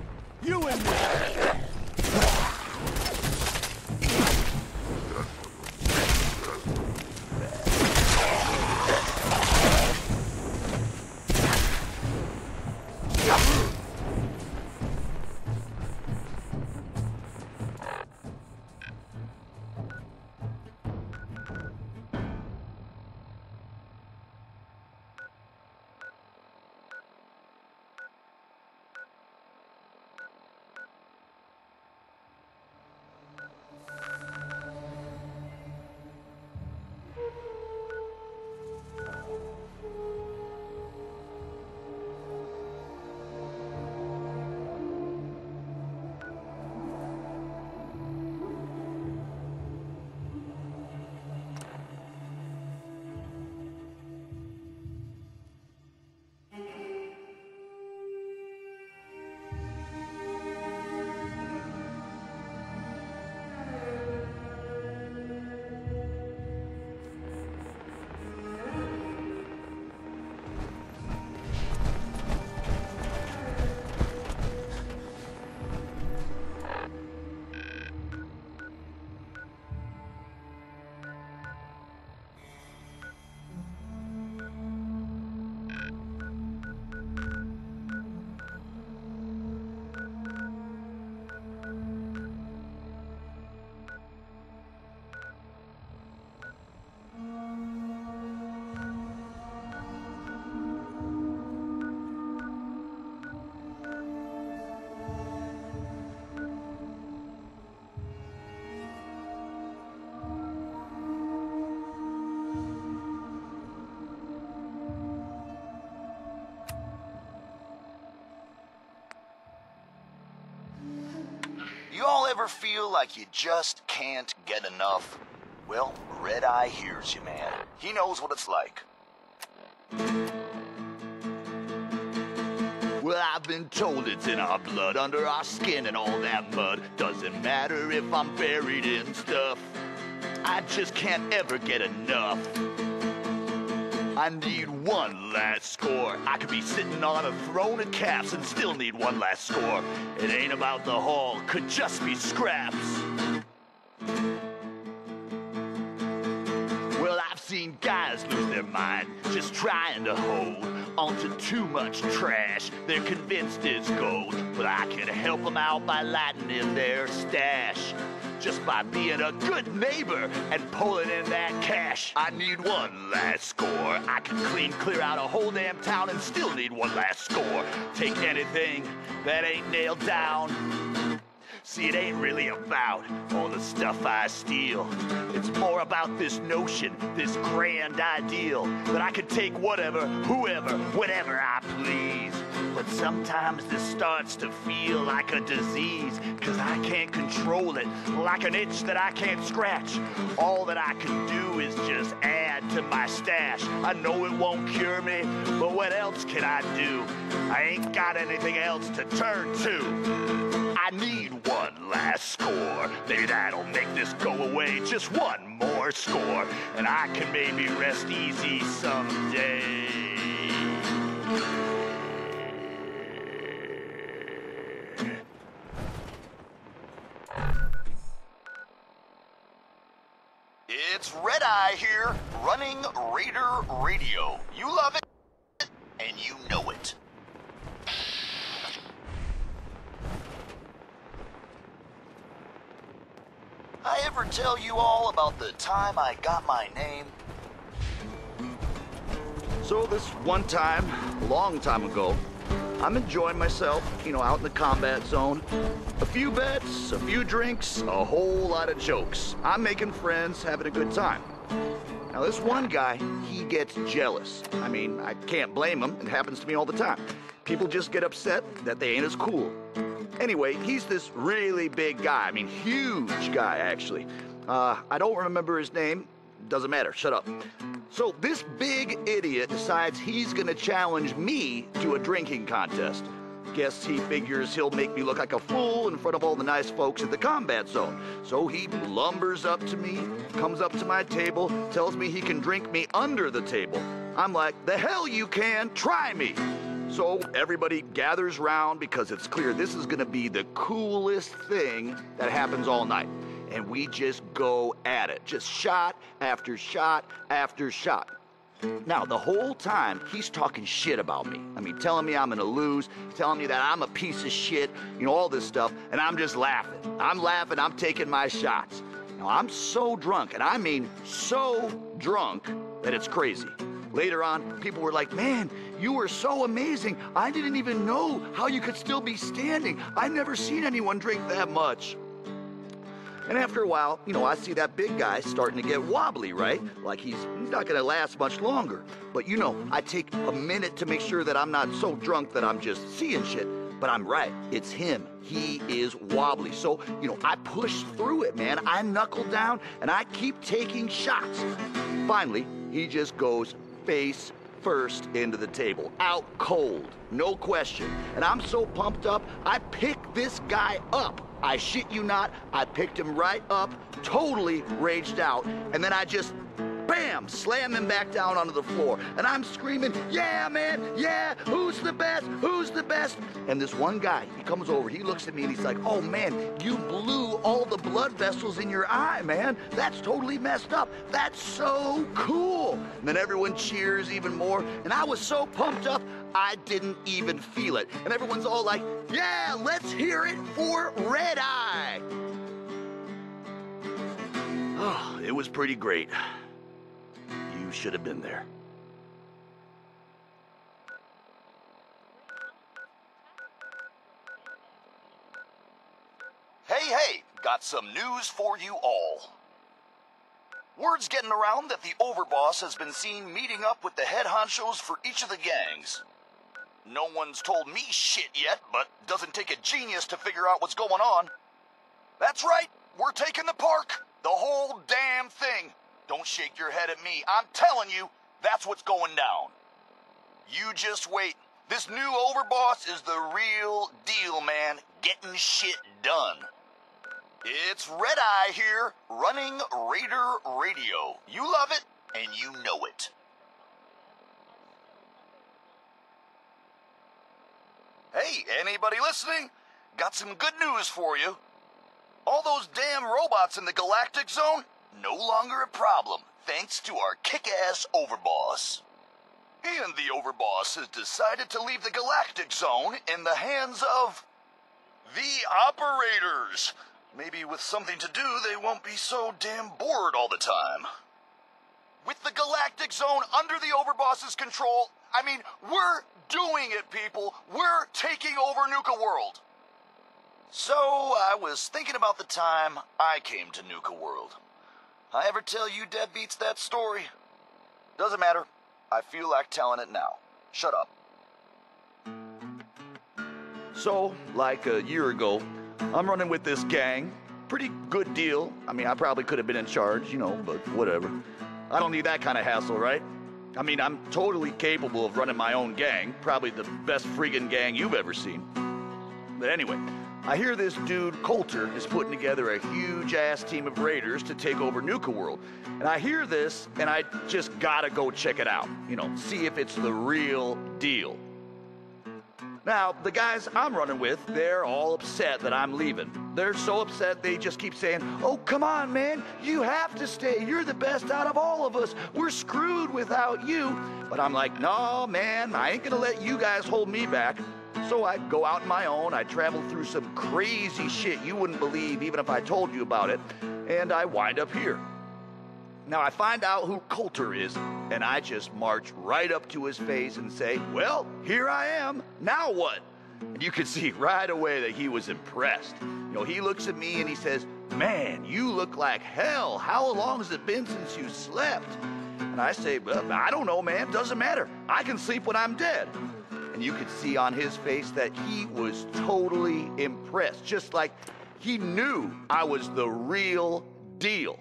You and me! You all ever feel like you just can't get enough? Well, Red Eye hears you, man. He knows what it's like. Well, I've been told it's in our blood, under our skin and all that mud. Doesn't matter if I'm buried in stuff. I just can't ever get enough. I need one last score. I could be sitting on a throne of caps and still need one last score. It ain't about the haul, could just be scraps. Well, I've seen guys lose their mind just trying to hold onto too much trash they're convinced is gold. But I can help them out by lightening their stash, just by being a good neighbor and pulling in that cash. I need one last score. I can clear out a whole damn town and still need one last score. Take anything that ain't nailed down. See, it ain't really about all the stuff I steal. It's more about this notion, this grand ideal, that I could take whatever, whoever, whenever I please. But sometimes this starts to feel like a disease, 'cause I can't control it, like an itch that I can't scratch. All that I can do is just add to my stash. I know it won't cure me, but what else can I do? I ain't got anything else to turn to. I need one last score. Maybe that'll make this go away. Just one more score, and I can maybe rest easy someday. It's Red Eye here, running Raider Radio. You love it, and you know it. I ever tell you all about the time I got my name? So this one time, a long time ago, I'm enjoying myself, out in the combat zone. A few bets, a few drinks, a whole lot of jokes. I'm making friends, having a good time. Now this one guy, he gets jealous. I mean, I can't blame him. It happens to me all the time. People just get upset that they ain't as cool. Anyway, he's this really big guy. I mean, huge guy, actually. I don't remember his name. Doesn't matter. Shut up. So this big idiot decides he's gonna challenge me to a drinking contest. Guess he figures he'll make me look like a fool in front of all the nice folks in the combat zone. So he lumbers up to me, comes up to my table, tells me he can drink me under the table. I'm like, the hell you can, try me. So everybody gathers round because it's clear this is gonna be the coolest thing that happens all night. And we just go at it, just shot after shot after shot. Now, the whole time, he's talking shit about me. I mean, telling me I'm gonna lose, telling me that I'm a piece of shit, you know, all this stuff, and I'm just laughing. I'm laughing, I'm taking my shots. Now, I'm so drunk, and I mean so drunk, that it's crazy. Later on, people were like, man, you were so amazing. I didn't even know how you could still be standing. I've never seen anyone drink that much. And after a while, you know, I see that big guy starting to get wobbly, right? Like he's not gonna last much longer. But you know, I take a minute to make sure that I'm not so drunk that I'm just seeing shit. But I'm right, it's him. He is wobbly. So, you know, I push through it, man. I knuckle down and I keep taking shots. Finally, he just goes face first into the table, out cold, no question. And I'm so pumped up, I pick this guy up. I shit you not, I picked him right up, totally raged out, and then I just, bam, slam him back down onto the floor. And I'm screaming, yeah, man, yeah, who's the best, who's the best? And this one guy, he comes over, he looks at me and he's like, oh man, you blew all the blood vessels in your eye, man. That's totally messed up. That's so cool. And then everyone cheers even more, and I was so pumped up, I didn't even feel it. And everyone's all like, yeah, let's hear it for Red Eye. Oh, it was pretty great. You should have been there. Hey, got some news for you all. Word's getting around that the overboss has been seen meeting up with the head honchos for each of the gangs. No one's told me shit yet, but doesn't take a genius to figure out what's going on. That's right, we're taking the park. The whole damn thing. Don't shake your head at me. I'm telling you, that's what's going down. You just wait. This new overboss is the real deal, man. Getting shit done. It's Red Eye here, running Raider Radio. You love it, and you know it. Hey, anybody listening? Got some good news for you. All those damn robots in the Galactic Zone, no longer a problem, thanks to our kick-ass overboss. And the overboss has decided to leave the Galactic Zone in the hands of the operators. Maybe with something to do, they won't be so damn bored all the time. With the Galactic Zone under the overboss's control, I mean, we're doing it, people. We're taking over Nuka-World. So, I was thinking about the time I came to Nuka-World. I ever tell you deadbeats that story? Doesn't matter. I feel like telling it now. Shut up. So, like a year ago, I'm running with this gang. Pretty good deal. I mean, I probably could have been in charge, you know, but whatever. I don't need that kind of hassle, right? I mean, I'm totally capable of running my own gang. Probably the best friggin' gang you've ever seen. But anyway, I hear this dude, Coulter, is putting together a huge-ass team of raiders to take over Nuka-World. And I hear this, and I just gotta go check it out. You know, see if it's the real deal. Now, the guys I'm running with, they're all upset that I'm leaving. They're so upset they just keep saying, oh, come on, man, you have to stay. You're the best out of all of us. We're screwed without you. But I'm like, no, man, I ain't gonna let you guys hold me back. So I go out on my own, I travel through some crazy shit you wouldn't believe even if I told you about it, and I wind up here. Now I find out who Coulter is, and I just march right up to his face and say, well, here I am, now what? And you could see right away that he was impressed. You know, he looks at me and he says, man, you look like hell. How long has it been since you slept? And I say, well, I don't know, man, doesn't matter. I can sleep when I'm dead. And you could see on his face that he was totally impressed, just like he knew I was the real deal.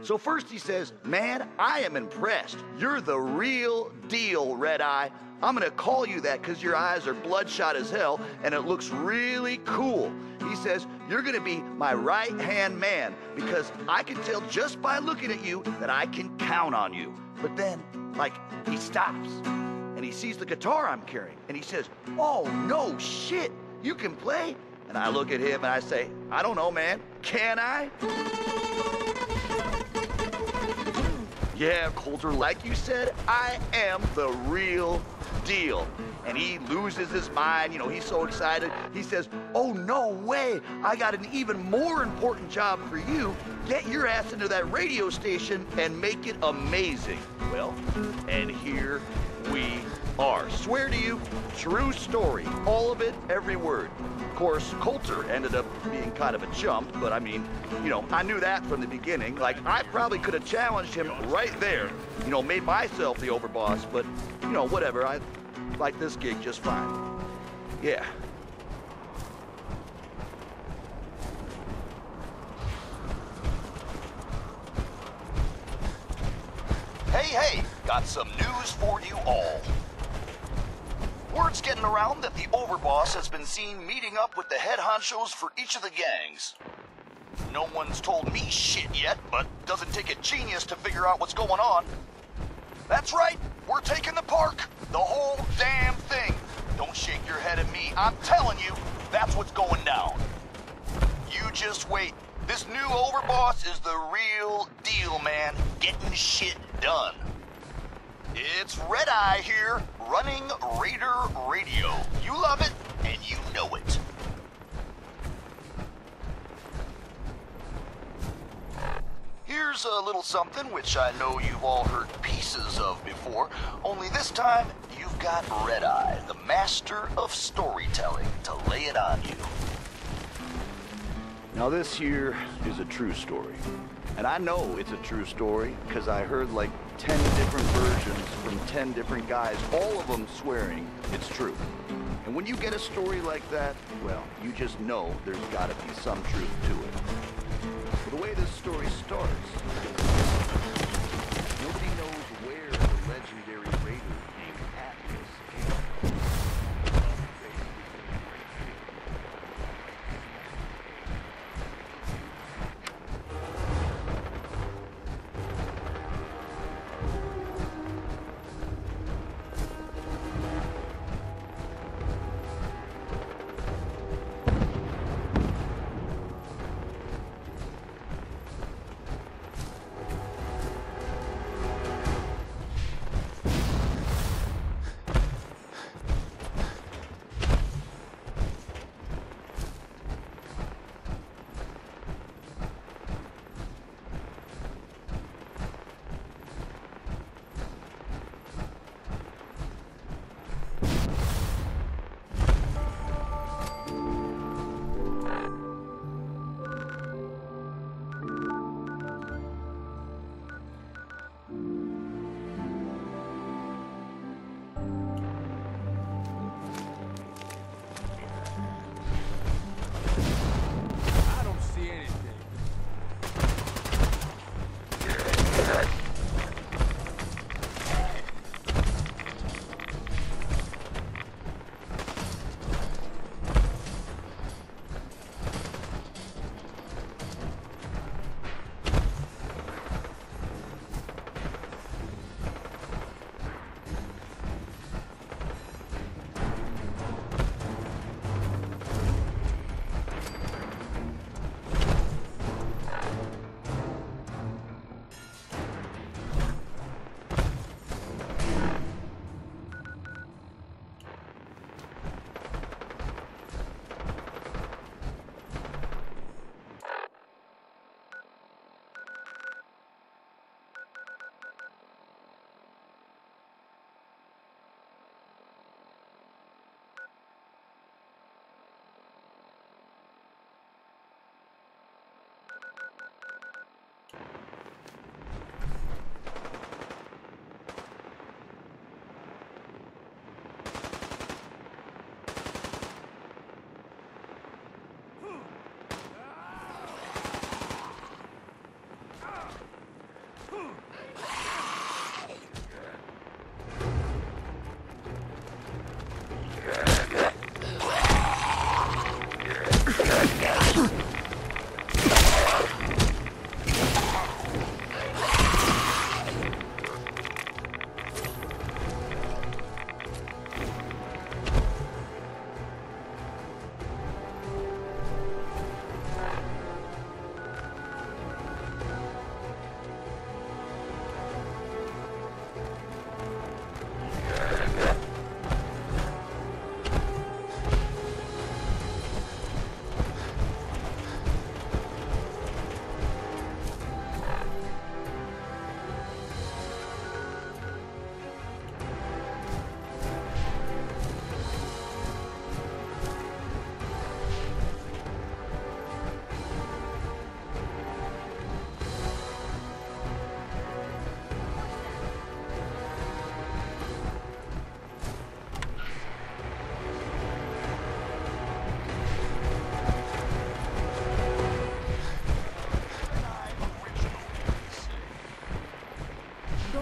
So first he says, man, I am impressed. You're the real deal, Red Eye. I'm gonna call you that because your eyes are bloodshot as hell and it looks really cool. He says, you're gonna be my right-hand man because I can tell just by looking at you that I can count on you. But then, like, he stops. and he sees the guitar I'm carrying, and he says, "Oh, no shit, you can play?" And I look at him and I say, "I don't know, man. Can I?" Yeah, Coulter, like you said, I am the real deal. And he loses his mind, you know, he's so excited. He says, "Oh, no way, I got an even more important job for you. Get your ass into that radio station and make it amazing." Well, and here we are. Swear to you, true story. All of it, every word. Of course, Coulter ended up being kind of a chump, but I mean, you know, I knew that from the beginning. Like, I probably could have challenged him right there, you know, made myself the overboss, but, you know, whatever. I like this gig just fine. Yeah. Hey, got some news for you all. Word's getting around that the overboss has been seen meeting up with the head honchos for each of the gangs. No one's told me shit yet, but doesn't take a genius to figure out what's going on. That's right, we're taking the park. The whole damn thing. Don't shake your head at me. I'm telling you, that's what's going down. You just wait. This new overboss is the real deal, man. Getting shit done. It's Red Eye here, running Raider Radio. You love it, and you know it. Here's a little something which I know you've all heard pieces of before, only this time you've got Red Eye, the master of storytelling, to lay it on you. Now this here is a true story. And I know it's a true story because I heard like 10 different versions from 10 different guys, all of them swearing it's true. And when you get a story like that, well, you just know there's gotta be some truth to it. But the way this story starts, nobody knows where the legendary raider named Atlas came.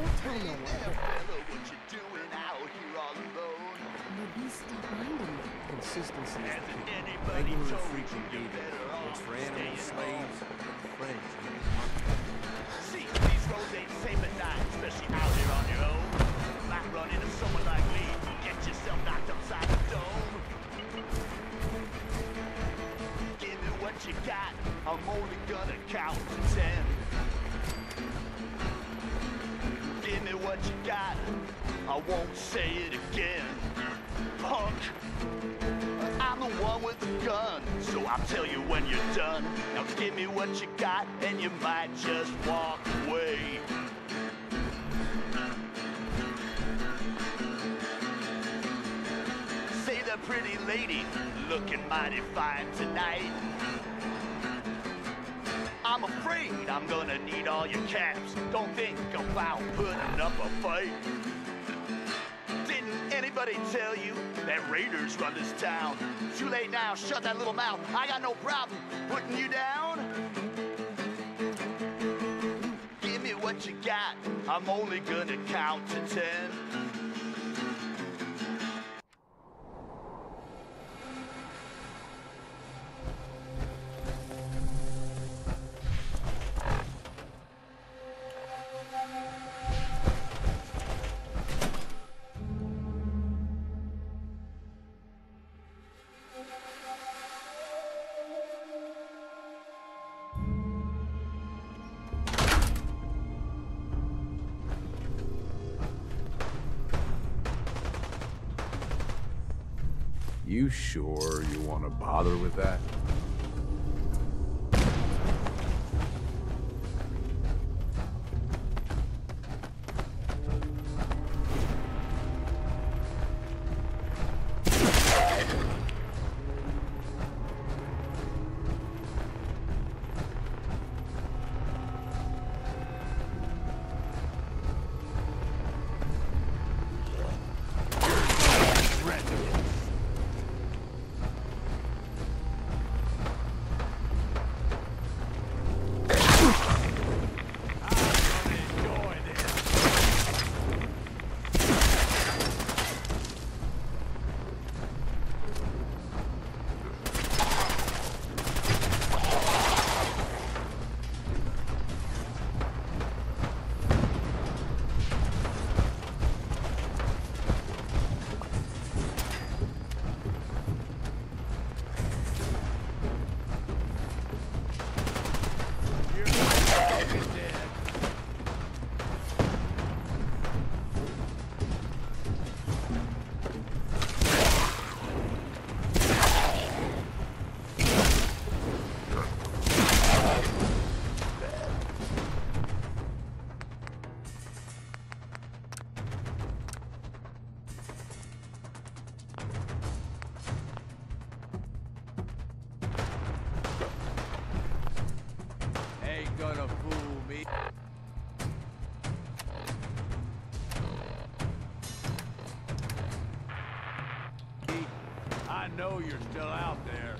Tell no one. What you doing out here all alone? Maybe stop minding me. Consistency is Hasn't key. anybody Regular told frequent you behavior. better Works off for animals, staying slaves, home? friends. See, these roads ain't safe at night, especially out here on your own. Might run into someone like me, get yourself knocked upside the dome. Give me what you got, I'm only gonna count to 10. Give me what you got, I won't say it again. Punk, I'm the one with the gun, so I'll tell you when you're done. Now give me what you got, and you might just walk away. Say the pretty lady, looking mighty fine tonight. I'm afraid I'm gonna need all your caps. Don't think about putting up a fight. Didn't anybody tell you that raiders run this town? Too late now, shut that little mouth. I got no problem putting you down. Give me what you got, I'm only gonna count to 10. You sure you want to bother with that? Gonna fool me. I know you're still out there.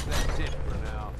That's it for now.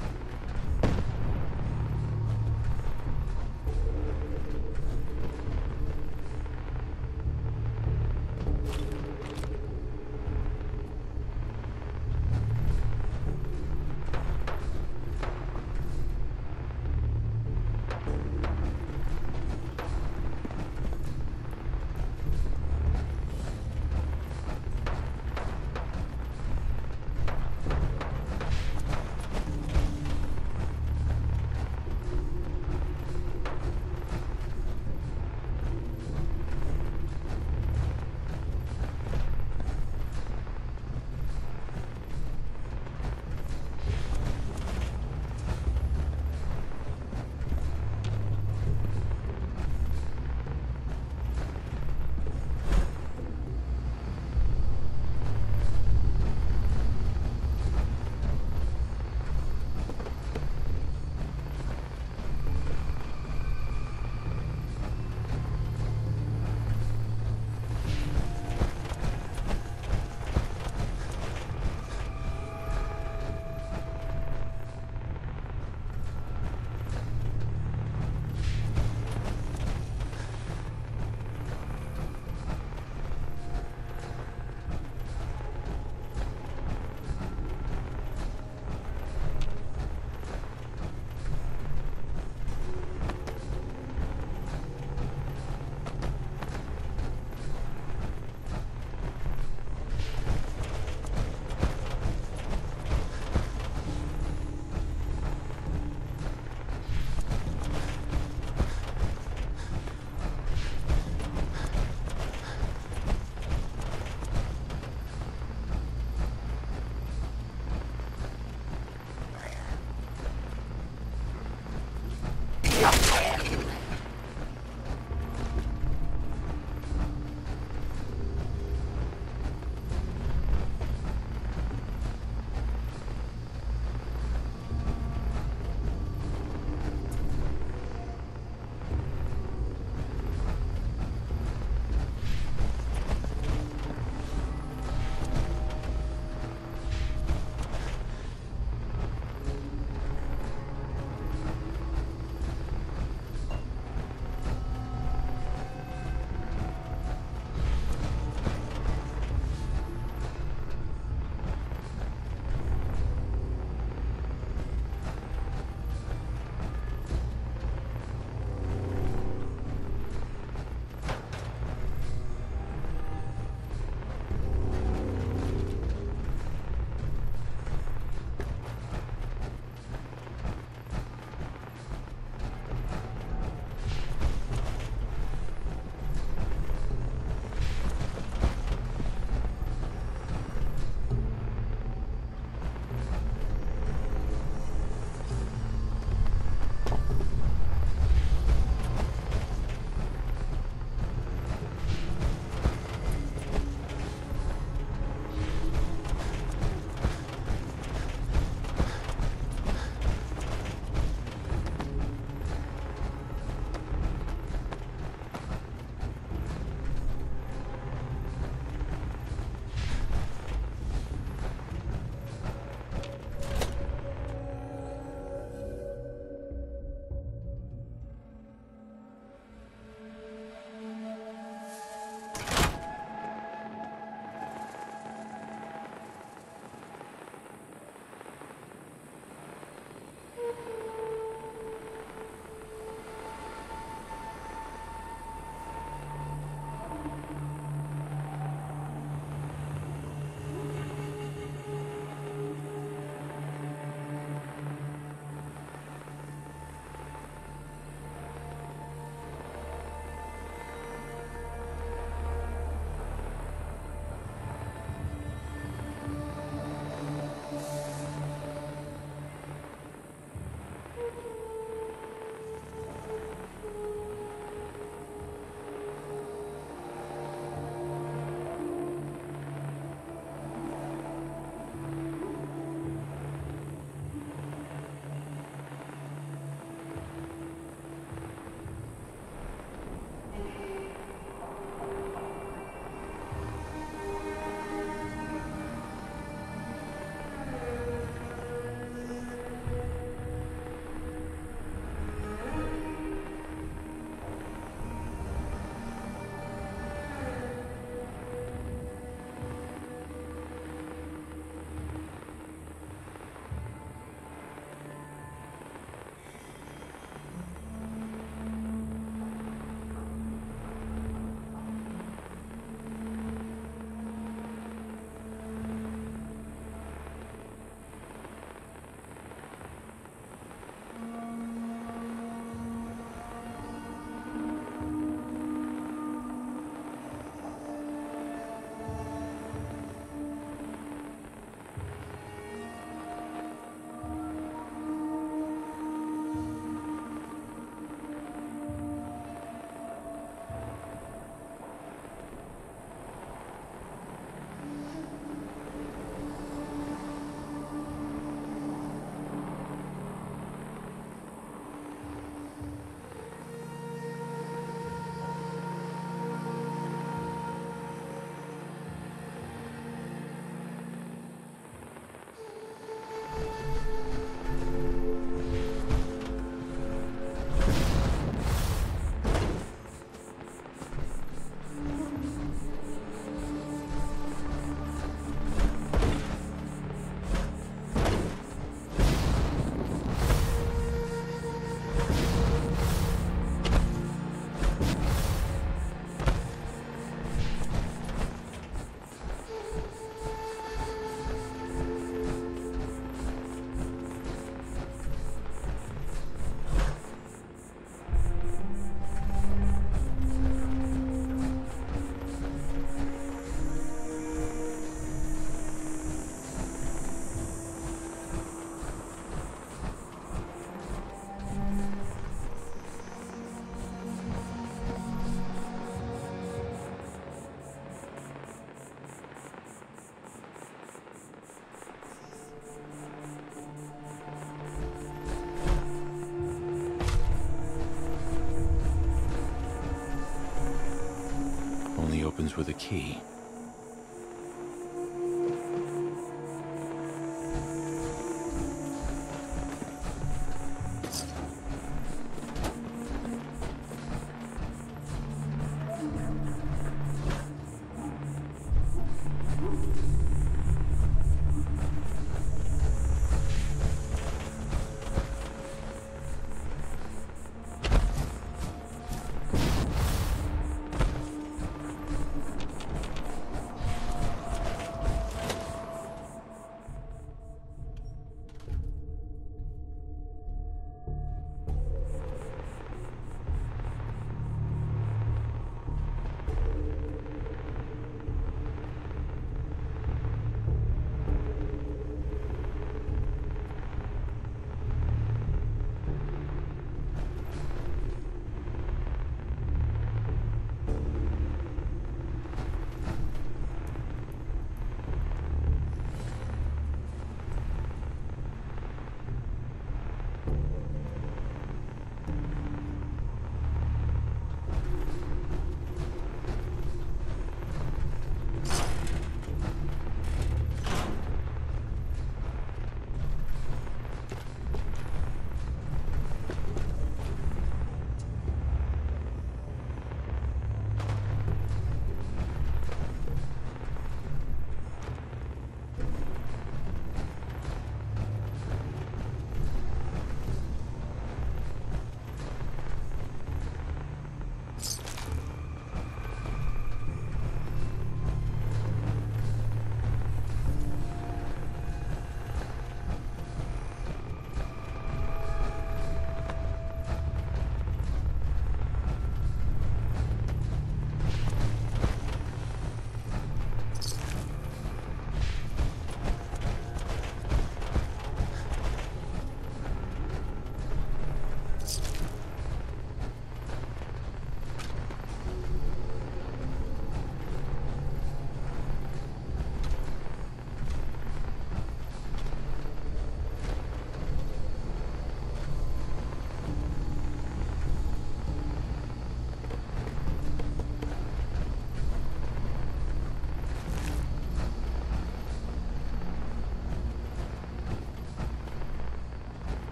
only opens with a key.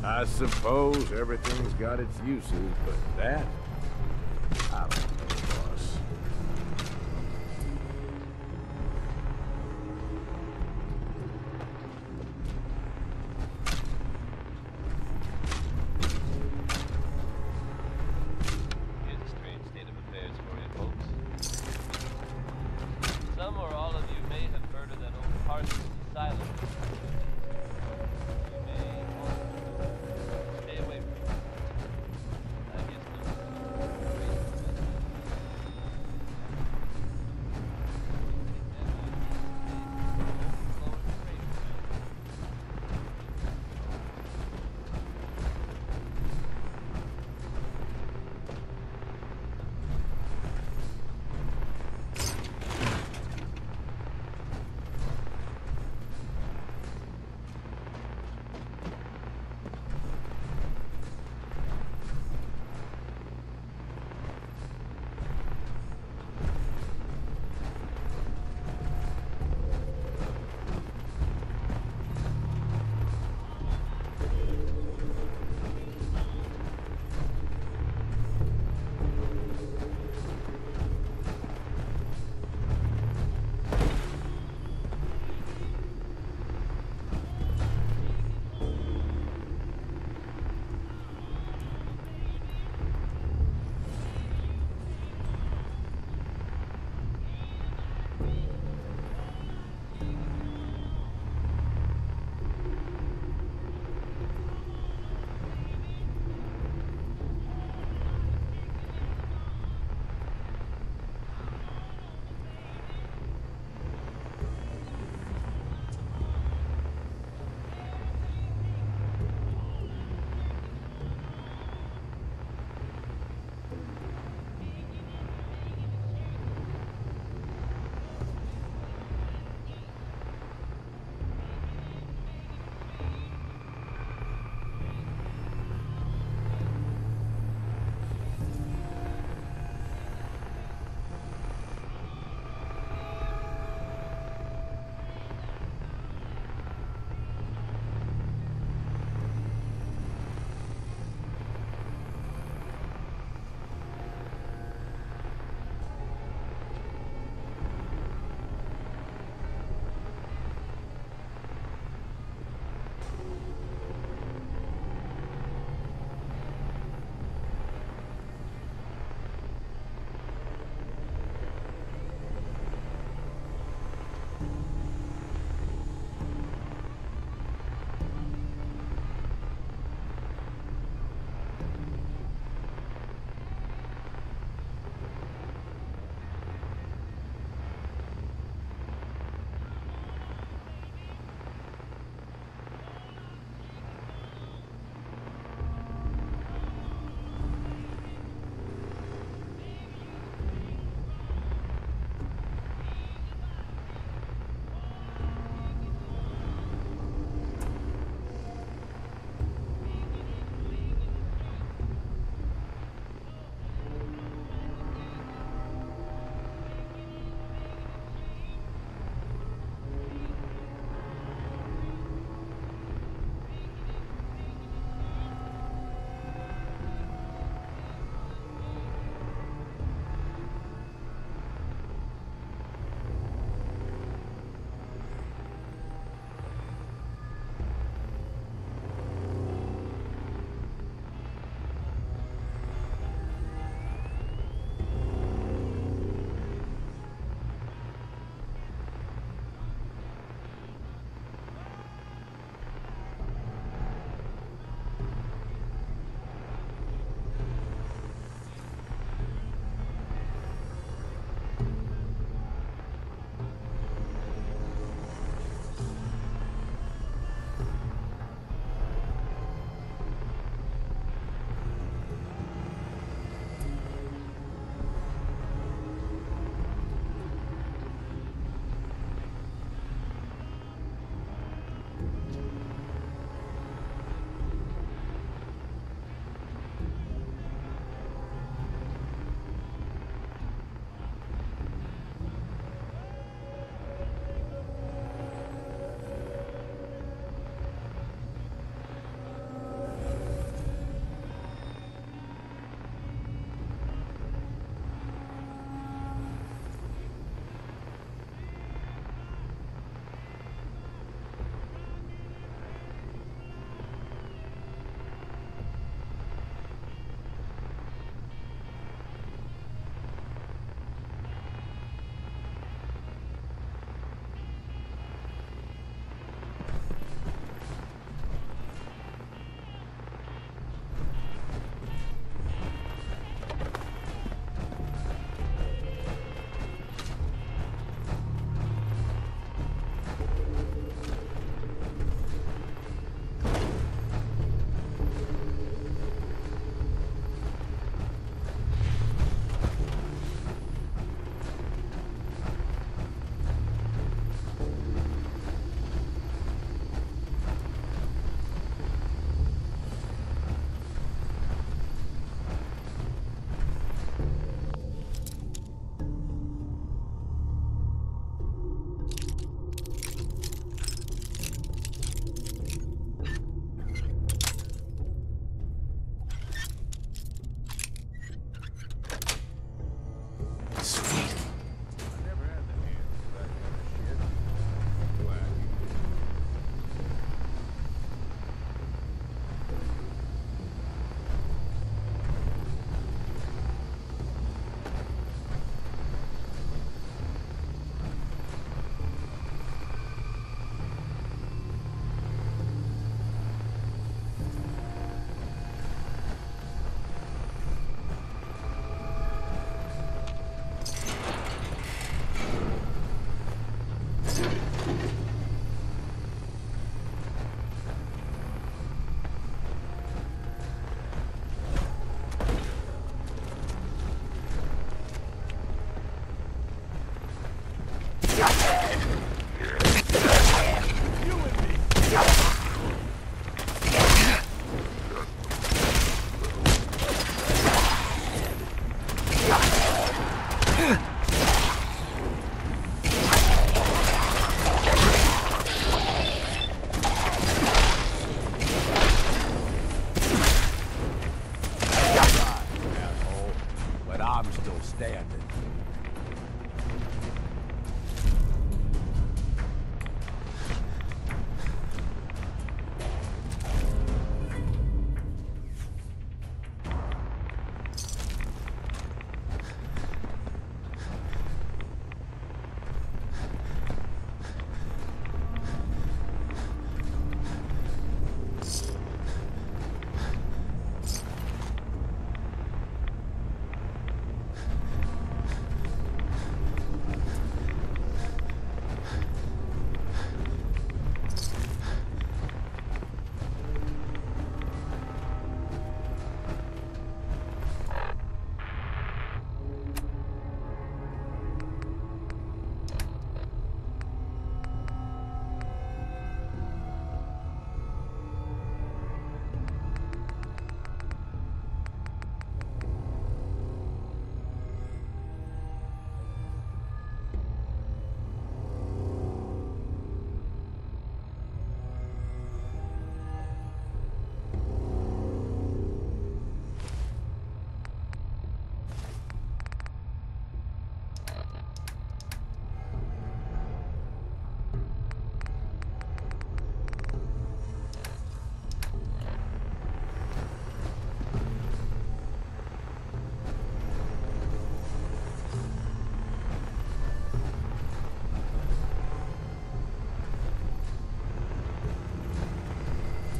I suppose everything's got its uses, but that... I don't know, boss. Here's a strange state of affairs for you folks. Some or all of you may have heard of that old Parsons Asylum. You may want to stay away from it. I guess no great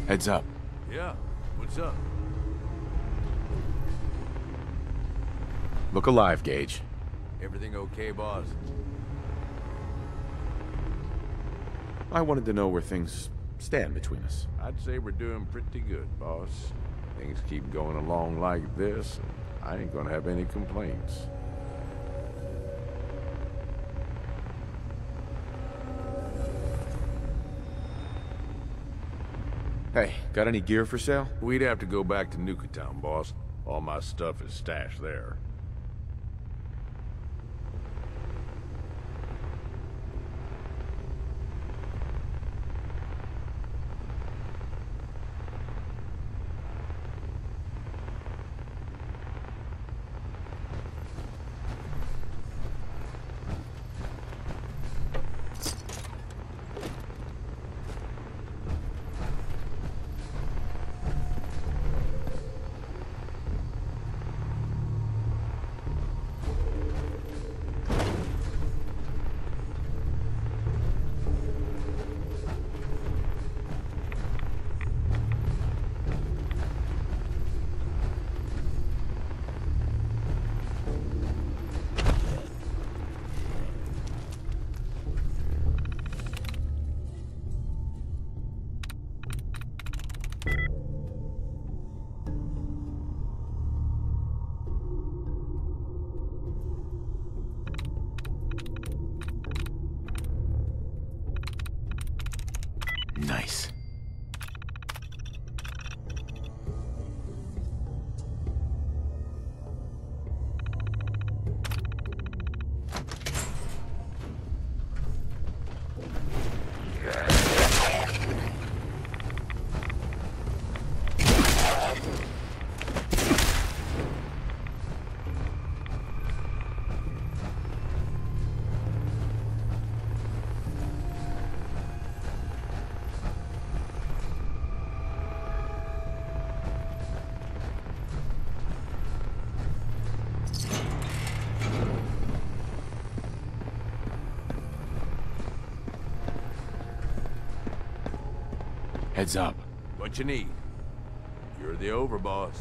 Heads up. Yeah, what's up? Look alive, Gage. Everything okay, boss? I wanted to know where things stand between us. I'd say we're doing pretty good, boss. Things keep going along like this, and I ain't gonna have any complaints. Hey, got any gear for sale? We'd have to go back to Nuka-Town, boss. All my stuff is stashed there. Nice. Heads up. What you need? You're the overboss.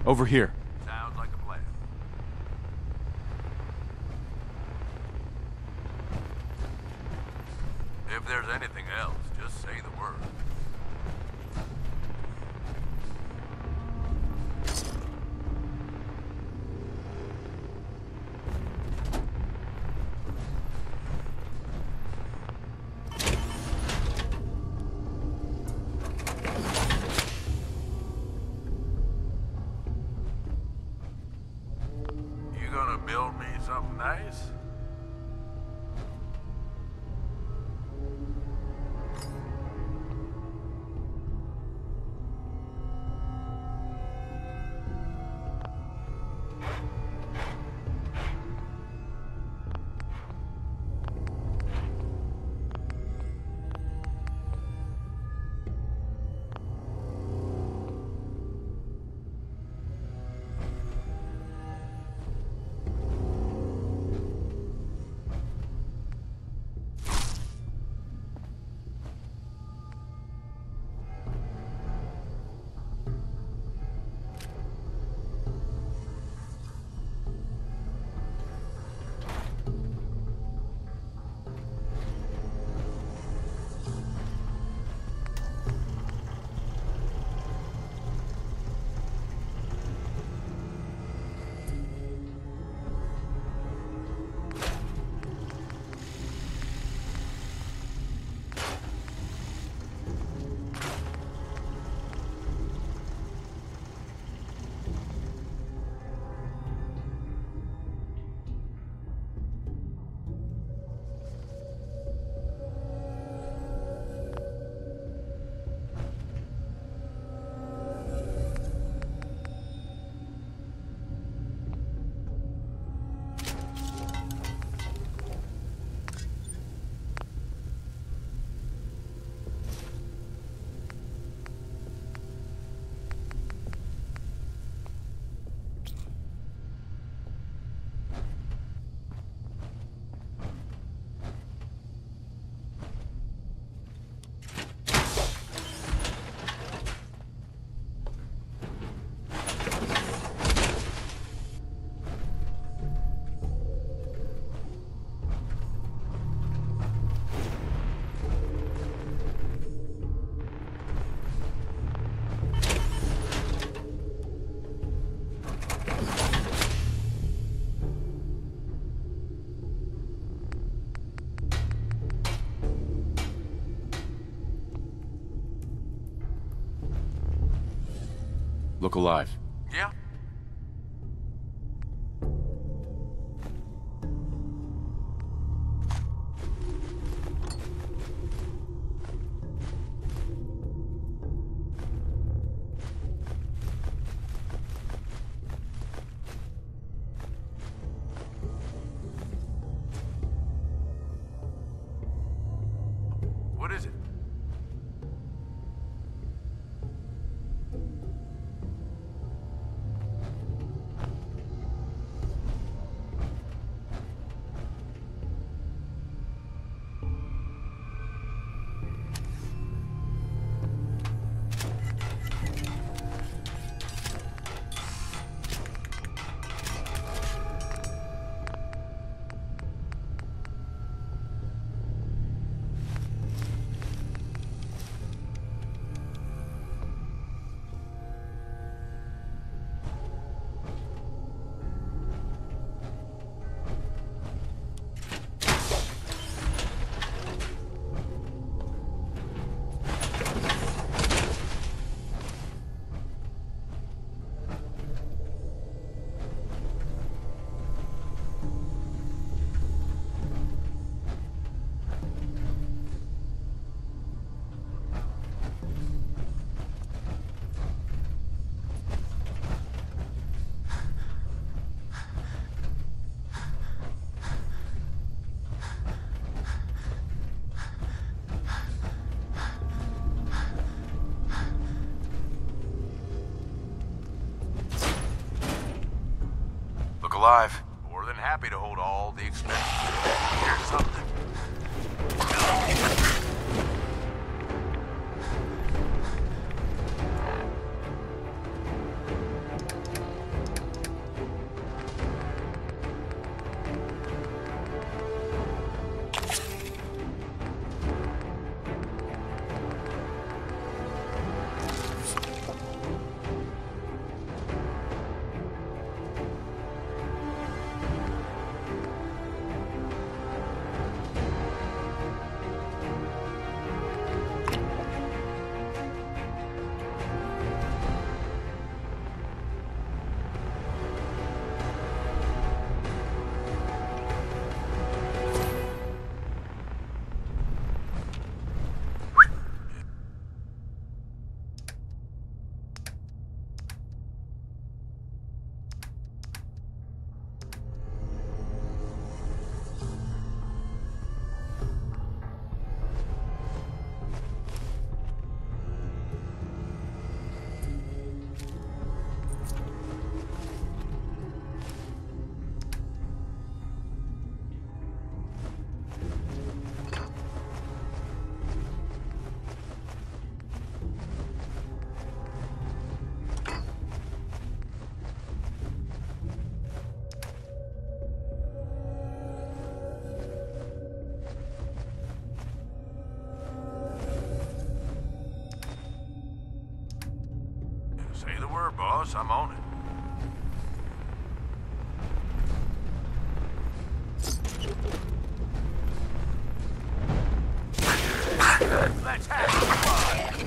Over here. Sounds like a plan. If there's anything else, just say the word. Look alive. Yeah? What is it? Alive. More than happy to hold all the expenses. Here's something. Say the word, boss. I'm on it. Let's have fun.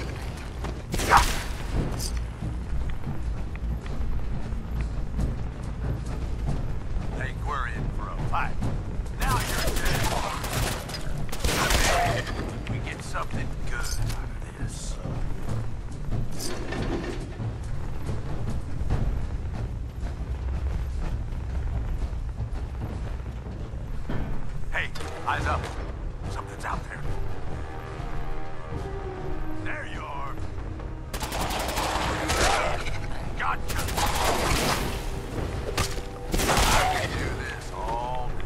Think we're in for a fight. Now you're dead. We get something good out of this. Hey, eyes up. Something's out there. There you are. Gotcha. I can do this all day.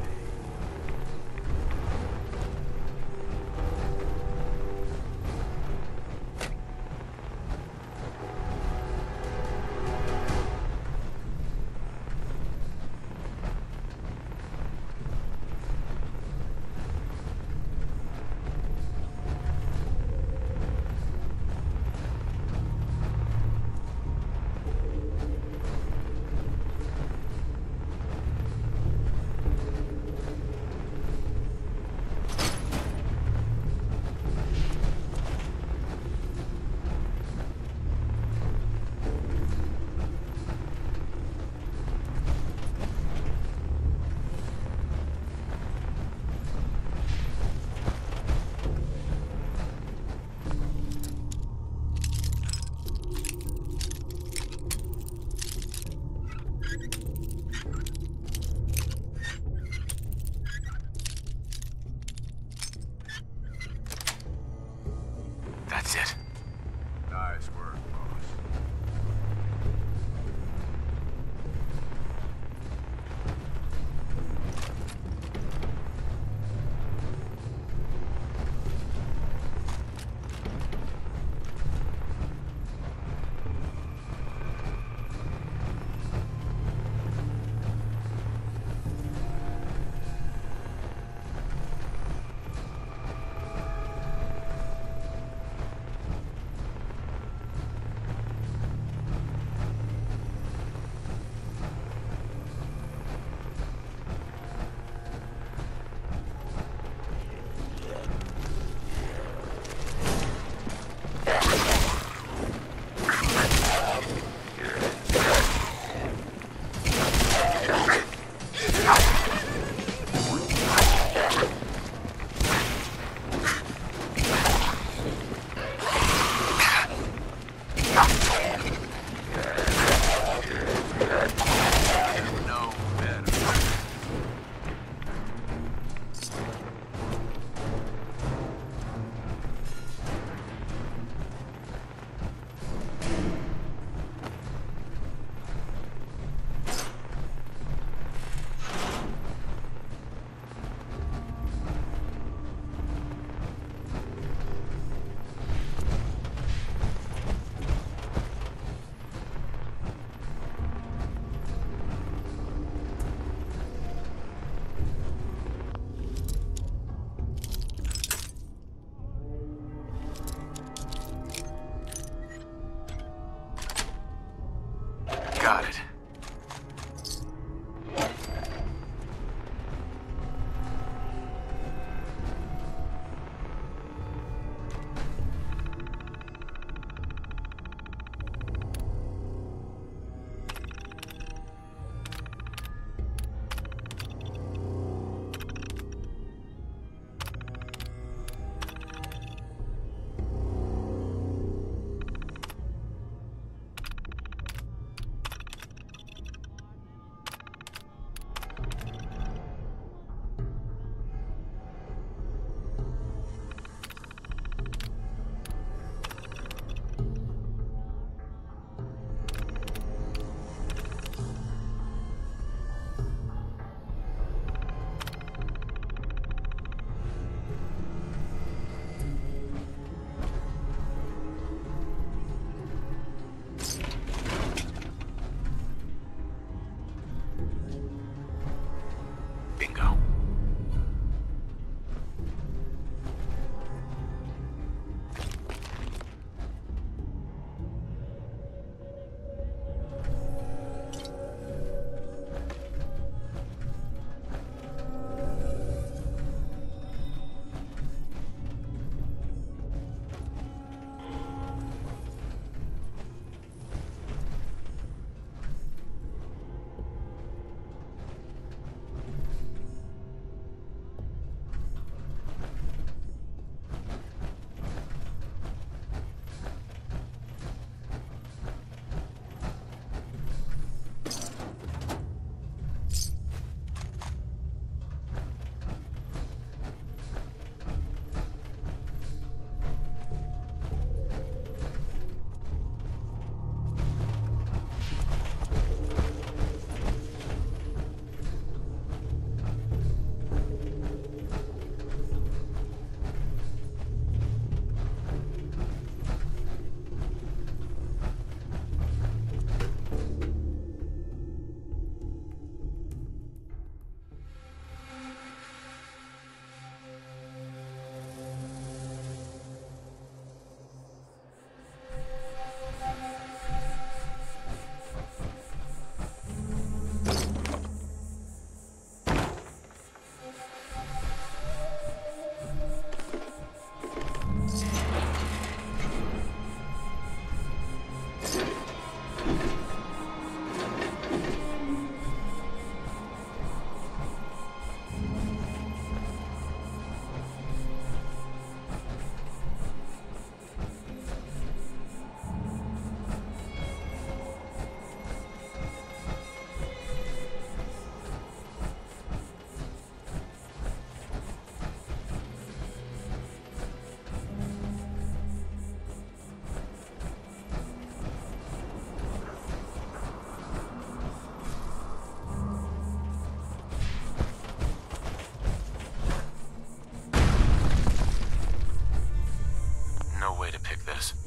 That's it. Nice work, boss. Got it. take this.